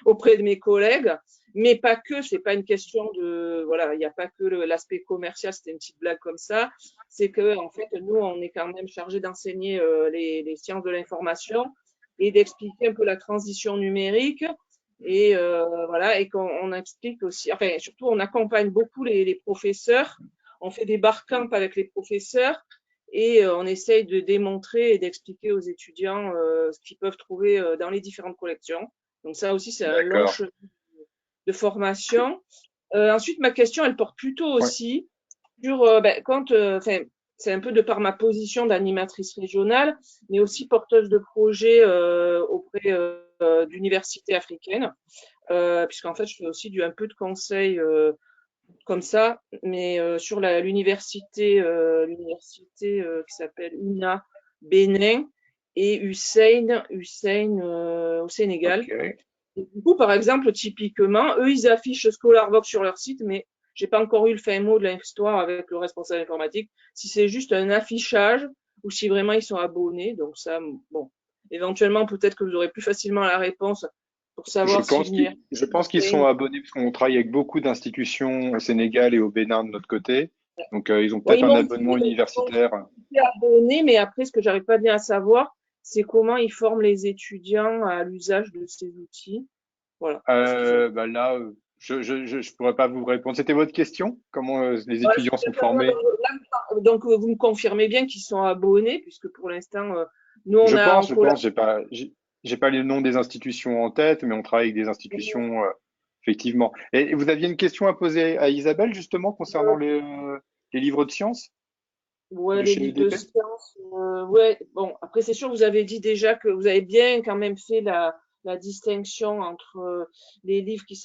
auprès de mes collègues, mais pas que, c'est pas une question de, voilà, il n'y a pas que l'aspect commercial, c'était une petite blague comme ça, c'est que, en fait, nous, on est quand même chargé d'enseigner les sciences de l'information et d'expliquer un peu la transition numérique et voilà, et qu'on explique aussi, enfin, surtout, on accompagne beaucoup les professeurs, on fait des barcamps avec les professeurs et on essaye de démontrer et d'expliquer aux étudiants ce qu'ils peuvent trouver dans les différentes collections. Donc ça aussi, c'est un long D'accord. chemin de formation. Ensuite, ma question, elle porte plutôt Ouais. aussi sur c'est un peu de par ma position d'animatrice régionale, mais aussi porteuse de projets auprès d'universités africaines, puisqu'en fait, je fais aussi un peu de conseil comme ça, mais sur l'université qui s'appelle UNA Bénin et Hussein au Sénégal. Ok. Et du coup, par exemple, typiquement, eux, ils affichent ScholarVox sur leur site, mais j'ai pas encore eu le fin mot de l'histoire avec le responsable informatique, si c'est juste un affichage ou si vraiment ils sont abonnés. Donc ça, bon, éventuellement, peut-être que vous aurez plus facilement la réponse pour savoir si l'université Je pense qu'ils sont abonnés parce qu'on travaille avec beaucoup d'institutions au Sénégal et au Bénin de notre côté. Donc, ils ont ouais, peut-être un abonnement ils m'ont dit universitaire. qu'ils étaient abonnés, mais après, ce que j'arrive pas bien à savoir, c'est comment ils forment les étudiants à l'usage de ces outils. Voilà. Est-ce qu'ils ont... Là, je pourrais pas vous répondre. C'était votre question? Comment les Ouais, étudiants sont formés? donc, vous me confirmez bien qu'ils sont abonnés, puisque pour l'instant, nous, on a en Je pense. collaboration. J'ai pas les noms des institutions en tête, mais on travaille avec des institutions, effectivement. Et vous aviez une question à poser à Isabelle, justement, concernant les livres de sciences Ouais, de les chez livres de EDP? sciences. Ouais, bon, après, c'est sûr, vous avez dit déjà que vous avez bien quand même fait la distinction entre les livres qui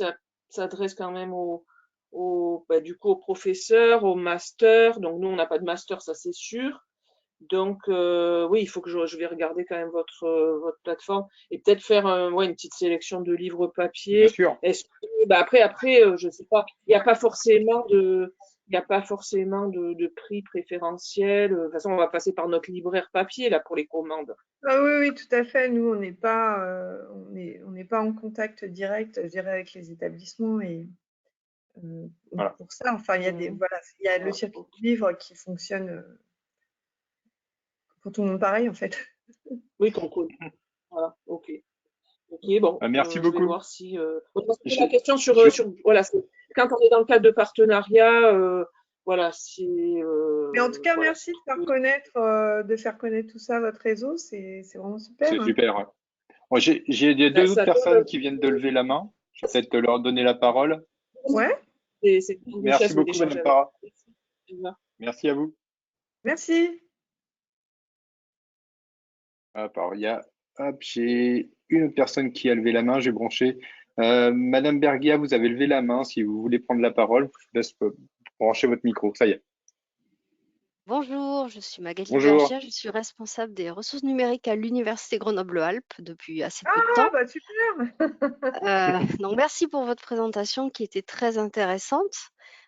s'adressent quand même du coup, aux professeurs, aux masters. Donc, nous, on n'a pas de master, ça c'est sûr. Donc, oui, il faut que je vais regarder quand même votre plateforme et peut-être faire ouais, une petite sélection de livres Bien papier. sûr. Est-ce que, après, je sais pas, il n'y a pas forcément de prix préférentiel. De toute façon, on va passer par notre libraire papier là pour les commandes. Ah oui, oui, tout à fait. Nous, on n'est pas en contact direct, je dirais, avec les établissements et Voilà. pour ça, enfin, Mhm. voilà, il y a le Voilà, circuit ok. du livre qui fonctionne pour tout le monde pareil, en fait. Oui, qu'on connaît. Voilà, ok. Ok, bon, Merci je vais beaucoup. voir si. On va se poser la Je, question je- voilà, quand on est dans le cadre de partenariat, voilà, si, Mais en tout cas, voilà. merci de faire connaître tout ça à votre réseau. C'est vraiment super. c'est super. Ouais. Moi, il y a Ben, deux autres ça personnes donne, qui viennent de lever la main. Je vais peut-être leur donner la parole. Ouais, c'est une Merci richesse beaucoup, d'échanger Madame avec Parra. vous. Merci à vous. merci. Hop, alors, hop, j'ai une autre personne qui a levé la main. J'ai branché. Madame Bergia, vous avez levé la main. Si vous voulez prendre la parole, je vous laisse brancher votre micro. Ça y est. Bonjour, je suis Magali Bonjour. Bergia, je suis responsable des ressources numériques à l'Université Grenoble-Alpes depuis assez peu de Ah, temps. bah super. Donc merci pour votre présentation qui était très intéressante.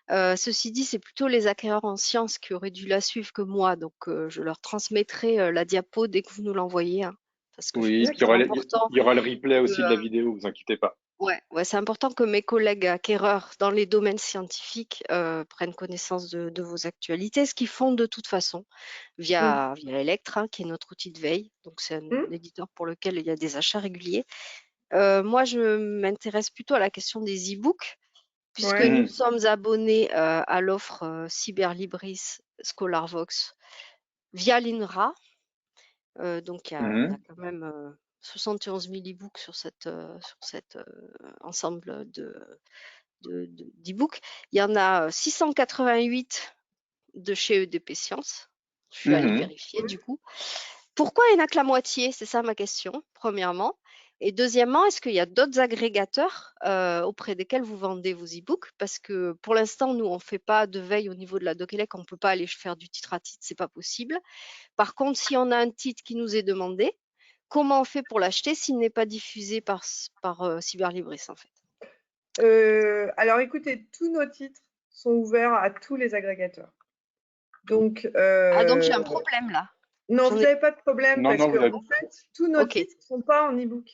Ceci dit, c'est plutôt les acquéreurs en sciences qui auraient dû la suivre que moi, donc je leur transmettrai la diapo dès que vous nous l'envoyez, hein, parce que je Oui, pense puis que c'est important. il y aura le replay aussi de la vidéo, vous inquiétez pas. Ouais, c'est important que mes collègues acquéreurs dans les domaines scientifiques prennent connaissance de vos actualités, ce qu'ils font de toute façon Mm. via Electra, qui est notre outil de veille. Donc, c'est un Mm. éditeur pour lequel il y a des achats réguliers. Moi, je m'intéresse plutôt à la question des e-books, puisque Ouais. nous Mhm. sommes abonnés à l'offre Cyberlibris ScholarVox via l'INRA. Donc, on a Mhm. quand même 71 000 e-books sur cet ensemble d'e-books. Il y en a 688 de chez EDP Sciences. Je suis allée Mhm. vérifier du coup. Pourquoi il n'y en a que la moitié? C'est ça ma question, premièrement. Et deuxièmement, est-ce qu'il y a d'autres agrégateurs auprès desquels vous vendez vos e-books? Parce que pour l'instant, nous, on ne fait pas de veille au niveau de la Docélec, on ne peut pas aller faire du titre à titre, c'est pas possible. Par contre, si on a un titre qui nous est demandé, comment on fait pour l'acheter s'il n'est pas diffusé par Cyberlibris en fait? Alors écoutez, tous nos titres sont ouverts à tous les agrégateurs. Donc, Ah, donc j'ai un problème là. non, vous J'en ai... n'avez pas de problème Non, parce non, que vous avez... en fait, tous nos Ok, titres ne sont pas en e-book.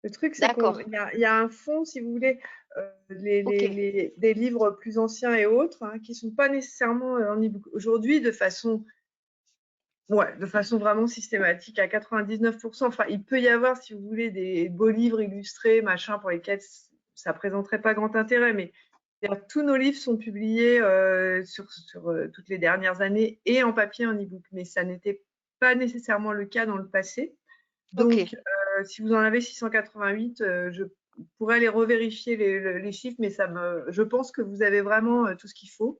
Le truc, c'est d'accord, il y a un fonds, si vous voulez, ok, des livres plus anciens et autres, hein, qui ne sont pas nécessairement en e-book. Aujourd'hui, de façon vraiment systématique, à 99%. Enfin, il peut y avoir, si vous voulez, des beaux livres illustrés, machin, pour lesquels ça présenterait pas grand intérêt, mais tous nos livres sont publiés sur toutes les dernières années et en papier, en e-book, mais ça n'était pas nécessairement le cas dans le passé. ok, Donc, si vous en avez 688, je pourrais les revérifier les chiffres, mais je pense que vous avez vraiment tout ce qu'il faut.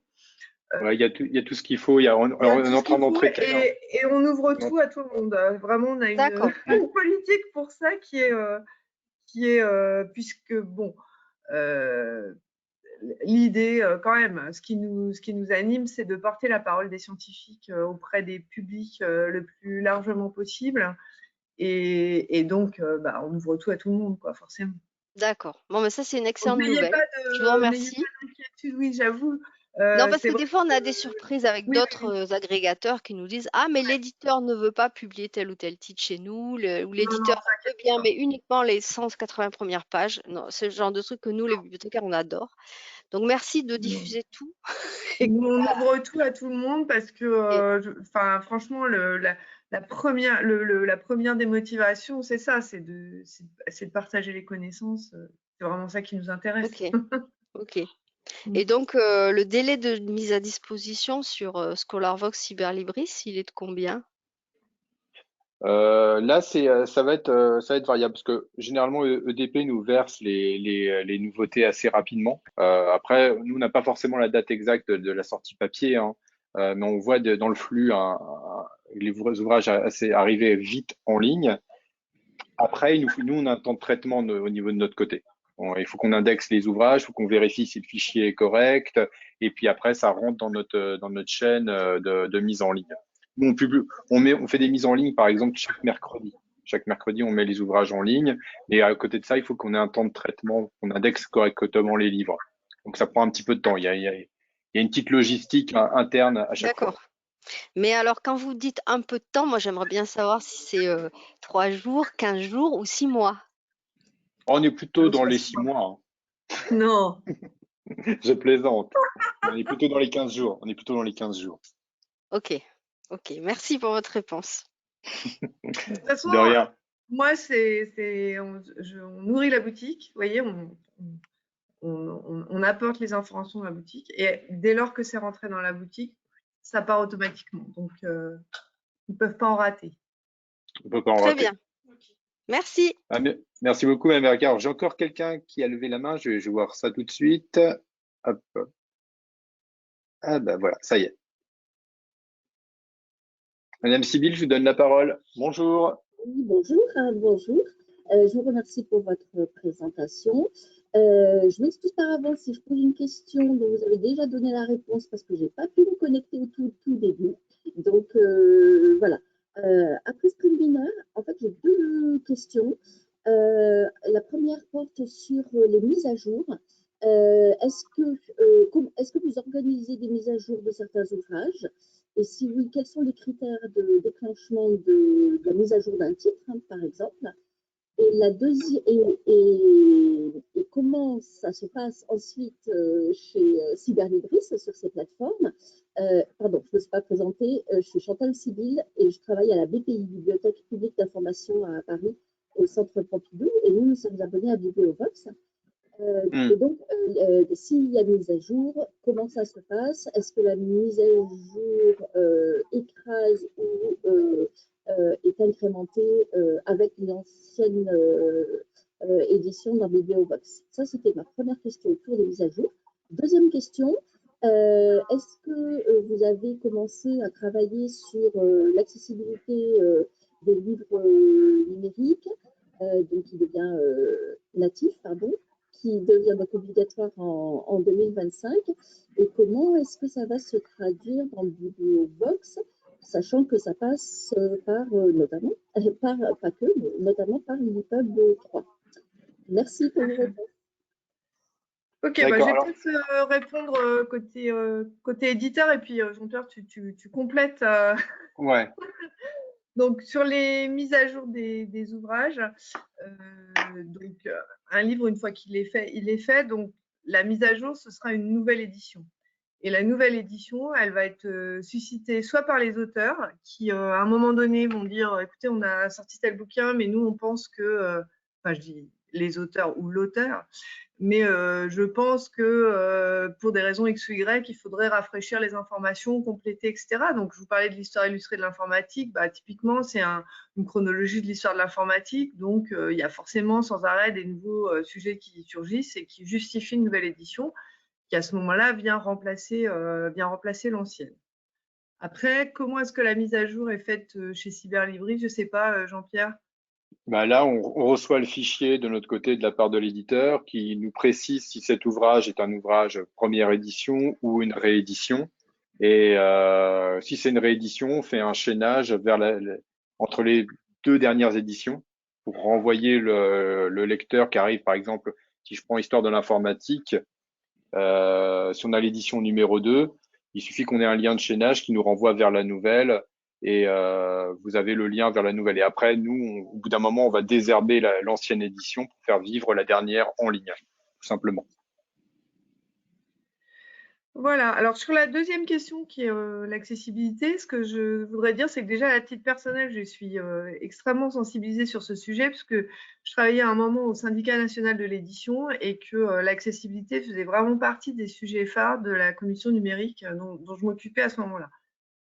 Ouais, il y a tout ce qu'il faut. Alors, Il y a on tout est en ce train qu'il faut d'entrer clair. et on ouvre tout à tout le monde. Vraiment, on a d'accord. une politique pour ça qui est puisque, bon, euh, l'idée, quand même, ce qui nous anime, c'est de porter la parole des scientifiques auprès des publics le plus largement possible. Et donc, on ouvre tout à tout le monde, quoi, forcément. D'accord. Bon, mais ça, c'est une Donc, excellente nouvelle. Je vous n'ayez remercie. pas d'inquiétude, oui, j'avoue. Non, parce C'est que vrai des fois, on a des que, surprises avec oui, oui, d'autres oui. agrégateurs qui nous disent: Ah, mais l'éditeur ne veut pas publier tel ou tel titre chez nous, ou Non, non, l'éditeur vous veut inquiétez bien, pas. mais uniquement les 180 premières pages. Non, c'est le genre de truc que nous, les bibliothécaires, on adore. Donc, merci de Non. diffuser tout. Et Nous, on ouvre tout à tout le monde parce que, franchement, la première des motivations, c'est ça, c'est de partager les connaissances. C'est vraiment ça qui nous intéresse. ok, ok. Et donc, le délai de mise à disposition sur ScholarVox Cyberlibris, il est de combien? Là, ça va être variable parce que généralement EDP nous verse les nouveautés assez rapidement. Après, nous on n'a pas forcément la date exacte de la sortie papier, hein, mais on voit dans le flux les ouvrages assez arriver vite en ligne. Après, nous on a un temps de traitement au niveau de notre côté. Il faut qu'on indexe les ouvrages, il faut qu'on vérifie si le fichier est correct, et puis après ça rentre dans notre chaîne de mise en ligne. Nous, on fait des mises en ligne, par exemple, chaque mercredi. Chaque mercredi, on met les ouvrages en ligne. Et à côté de ça, il faut qu'on ait un temps de traitement, qu'on indexe correctement les livres. Donc, ça prend un petit peu de temps. Il y a une petite logistique interne à chaque fois. D'accord. Mais alors, quand vous dites un peu de temps, moi, j'aimerais bien savoir si c'est 3 jours, 15 jours ou 6 mois. On est plutôt Non, dans c'est pas les si 6 mois, Non. hein. Je plaisante. On est plutôt dans les 15 jours. On est plutôt dans les 15 jours. Ok, ok. Merci pour votre réponse. De toute façon, De rien. moi, on nourrit la boutique. Vous voyez, on apporte les informations dans la boutique. Et dès lors que c'est rentré dans la boutique, ça part automatiquement. Donc, ils ne peuvent pas en rater. On peut pas en Très bien. rater. Merci. Ah, merci beaucoup, Mme Berger. Alors, j'ai encore quelqu'un qui a levé la main. Je vais voir ça tout de suite. Hop. Ah, ben voilà, ça y est. Madame Sybille, je vous donne la parole. Bonjour. Oui, bonjour, bonjour. Je vous remercie pour votre présentation. Je m'excuse par avance si je pose une question dont vous avez déjà donné la réponse parce que je n'ai pas pu me connecter au tout début. Donc, voilà. Après ce préliminaire, en fait, j'ai deux questions. La première porte sur les mises à jour. Est-ce que vous organisez des mises à jour de certains ouvrages? Et si oui, quels sont les critères de déclenchement de la mise à jour d'un titre, hein, par exemple? Et, et comment ça se passe ensuite chez Cyberlibris sur ces plateformes? Pardon, je ne me suis pas présentée. Je suis Chantal Sybille et je travaille à la BPI, Bibliothèque publique d'information à Paris, au Centre Pompidou. Et nous sommes abonnés à Bibliovox. Et donc, s'il y a mise à jour, comment ça se passe? Est-ce que la mise à jour écrase ou est incrémentée avec une ancienne édition dans Bibliovox? Ça, c'était ma première question autour des mises à jour. Deuxième question, est-ce que vous avez commencé à travailler sur l'accessibilité des livres numériques? donc qui devient natif, pardon, qui devient donc obligatoire en 2025. Et comment est-ce que ça va se traduire dans le Biblio Box, sachant que ça passe par notamment, pas que, mais notamment par l'EPUB 3. Merci pour vos réponses. Ok, bah, je D'accord. vais Alors, peut-être répondre côté éditeur et puis Jean-Pierre, tu complètes. ouais. Donc, sur les mises à jour des ouvrages, un livre, une fois qu'il est fait, il est fait. Donc, la mise à jour, ce sera une nouvelle édition. Et la nouvelle édition, elle va être suscitée soit par les auteurs qui, à un moment donné, vont dire, écoutez, on a sorti tel bouquin, mais nous, on pense que, enfin, je dis les auteurs ou l'auteur, mais je pense que pour des raisons X ou Y, il faudrait rafraîchir les informations, compléter, etc. Donc, je vous parlais de l'histoire illustrée de l'informatique. Bah, typiquement, c'est une chronologie de l'histoire de l'informatique. Donc, il y a forcément sans arrêt des nouveaux sujets qui surgissent et qui justifient une nouvelle édition qui, à ce moment-là, vient remplacer l'ancienne. Après, comment est-ce que la mise à jour est faite chez Cyberlibris? Je ne sais pas, Jean-Pierre. Bah là, on reçoit le fichier de notre côté de la part de l'éditeur qui nous précise si cet ouvrage est un ouvrage première édition ou une réédition. Et si c'est une réédition, on fait un chaînage entre les deux dernières éditions pour renvoyer le lecteur qui arrive, par exemple, si je prends Histoire de l'informatique, si on a l'édition numéro 2, il suffit qu'on ait un lien de chaînage qui nous renvoie vers la nouvelle et vous avez le lien vers la nouvelle. Et après, nous, au bout d'un moment, on va désherber l'ancienne édition pour faire vivre la dernière en ligne, tout simplement. Voilà. Alors, sur la deuxième question qui est l'accessibilité, ce que je voudrais dire, c'est que déjà, à titre personnel, je suis extrêmement sensibilisée sur ce sujet puisque je travaillais à un moment au syndicat national de l'édition et que l'accessibilité faisait vraiment partie des sujets phares de la commission numérique dont je m'occupais à ce moment-là.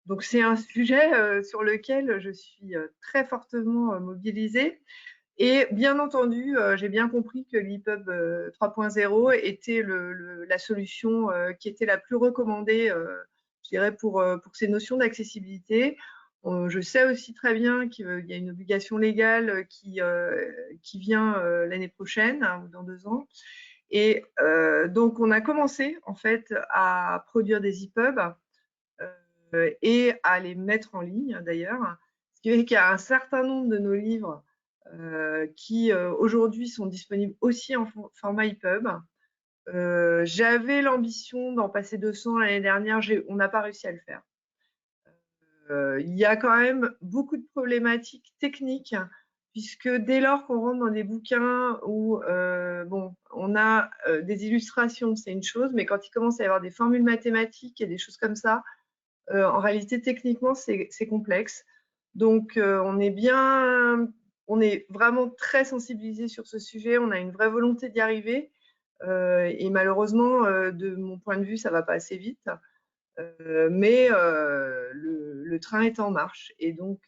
Donc, c'est un sujet sur lequel je suis très fortement mobilisée. Et bien entendu, j'ai bien compris que l'EPUB 3.0 était la solution qui était la plus recommandée, je dirais, pour ces notions d'accessibilité. Je sais aussi très bien qu'il y a une obligation légale qui vient l'année prochaine, hein, ou dans 2 ans. Et donc, on a commencé en fait à produire des EPUB et à les mettre en ligne d'ailleurs. Ce qui fait qu'il y a un certain nombre de nos livres qui aujourd'hui sont disponibles aussi en format EPUB. J'avais l'ambition d'en passer 200 l'année dernière, on n'a pas réussi à le faire. Il y a quand même beaucoup de problématiques techniques, puisque dès lors qu'on rentre dans des bouquins où on a des illustrations, c'est une chose, mais quand il commence à y avoir des formules mathématiques et des choses comme ça, en réalité, techniquement, c'est complexe. Donc, on est vraiment très sensibilisé sur ce sujet. On a une vraie volonté d'y arriver. Et malheureusement, de mon point de vue, ça ne va pas assez vite. Mais le train est en marche. Et donc,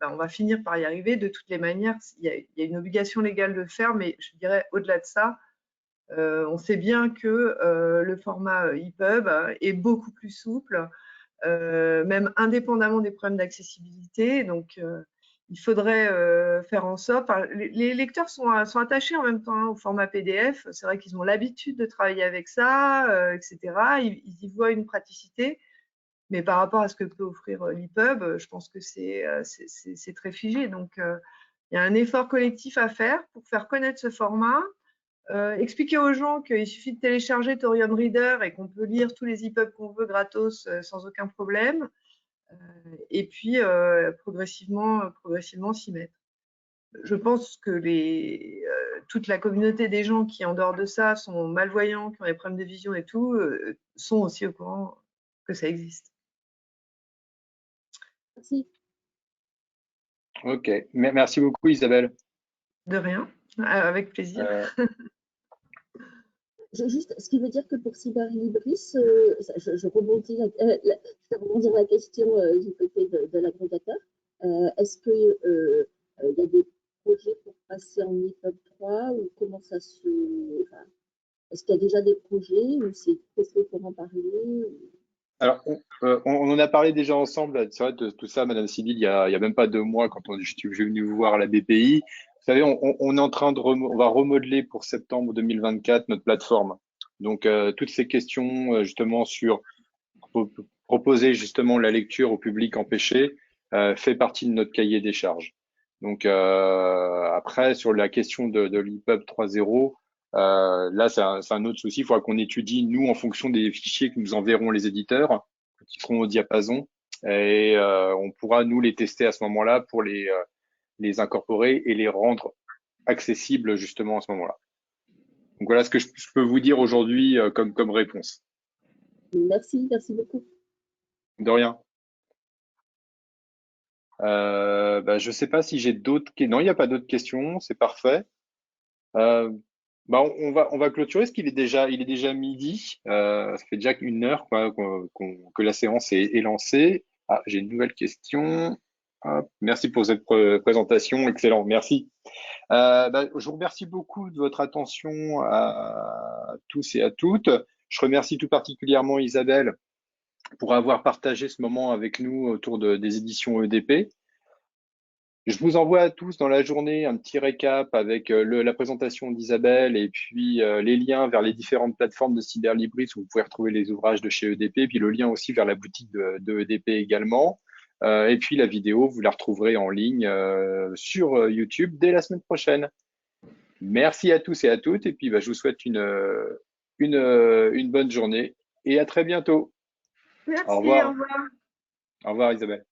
on va finir par y arriver. De toutes les manières, il y a une obligation légale de le faire. Mais je dirais, au-delà de ça, on sait bien que le format EPUB est beaucoup plus souple, même indépendamment des problèmes d'accessibilité. Donc, il faudrait faire en sorte. Les lecteurs sont attachés en même temps au format PDF. C'est vrai qu'ils ont l'habitude de travailler avec ça, etc. Ils y voient une praticité. Mais par rapport à ce que peut offrir l'EPUB, je pense que c'est très figé. Donc, il y a un effort collectif à faire pour faire connaître ce format. Expliquer aux gens qu'il suffit de télécharger Thorium Reader et qu'on peut lire tous les EPUB qu'on veut gratos sans aucun problème. Et puis, progressivement s'y mettre. Je pense que toute la communauté des gens qui, en dehors de ça, sont malvoyants, qui ont des problèmes de vision et tout, sont aussi au courant que ça existe. Merci. Ok, merci beaucoup Isabelle. De rien, avec plaisir. Juste, ce qui veut dire que pour Cyberlibris, je rebondis je vais rebondir la question du côté de l'agrégateur. Est-ce qu'il y a des projets pour passer en EPUB 3 ou comment ça se... Enfin, est-ce qu'il y a déjà des projets ou c'est trop tôt pour en parler ou... Alors, on en a parlé déjà ensemble, c'est vrai, de tout ça, Madame Sybille, il y a même pas 2 mois, quand je suis venu vous voir à la BPI. Vous savez, on est en train on va remodeler pour septembre 2024 notre plateforme. Donc, toutes ces questions, justement, sur proposer justement la lecture au public empêché, fait partie de notre cahier des charges. Donc, après, sur la question de l'EPUB 3.0, là, c'est un autre souci. Il faudra qu'on étudie, nous, en fonction des fichiers que nous enverront les éditeurs, qui seront au diapason, et on pourra, nous, les tester à ce moment-là pour les incorporer et les rendre accessibles, justement, à ce moment-là. Donc, voilà ce que je peux vous dire aujourd'hui comme réponse. Merci, merci beaucoup. De rien. Je sais pas si j'ai d'autres questions. Non, il n'y a pas d'autres questions, c'est parfait. Euh, on va clôturer parce il est déjà midi. Ça fait déjà 1 heure quoi, que la séance est lancée. Ah, j'ai une nouvelle question. Hop, merci pour cette présentation, excellent, merci. Je vous remercie beaucoup de votre attention à tous et à toutes. Je remercie tout particulièrement Isabelle pour avoir partagé ce moment avec nous autour des éditions EDP. Je vous envoie à tous dans la journée un petit récap avec la présentation d'Isabelle et puis les liens vers les différentes plateformes de Cyberlibris où vous pouvez retrouver les ouvrages de chez EDP, puis le lien aussi vers la boutique de EDP également. Et puis la vidéo, vous la retrouverez en ligne sur YouTube dès la semaine prochaine. Merci à tous et à toutes, et puis je vous souhaite une bonne journée et à très bientôt. Merci, Au revoir. au revoir. Au revoir Isabelle.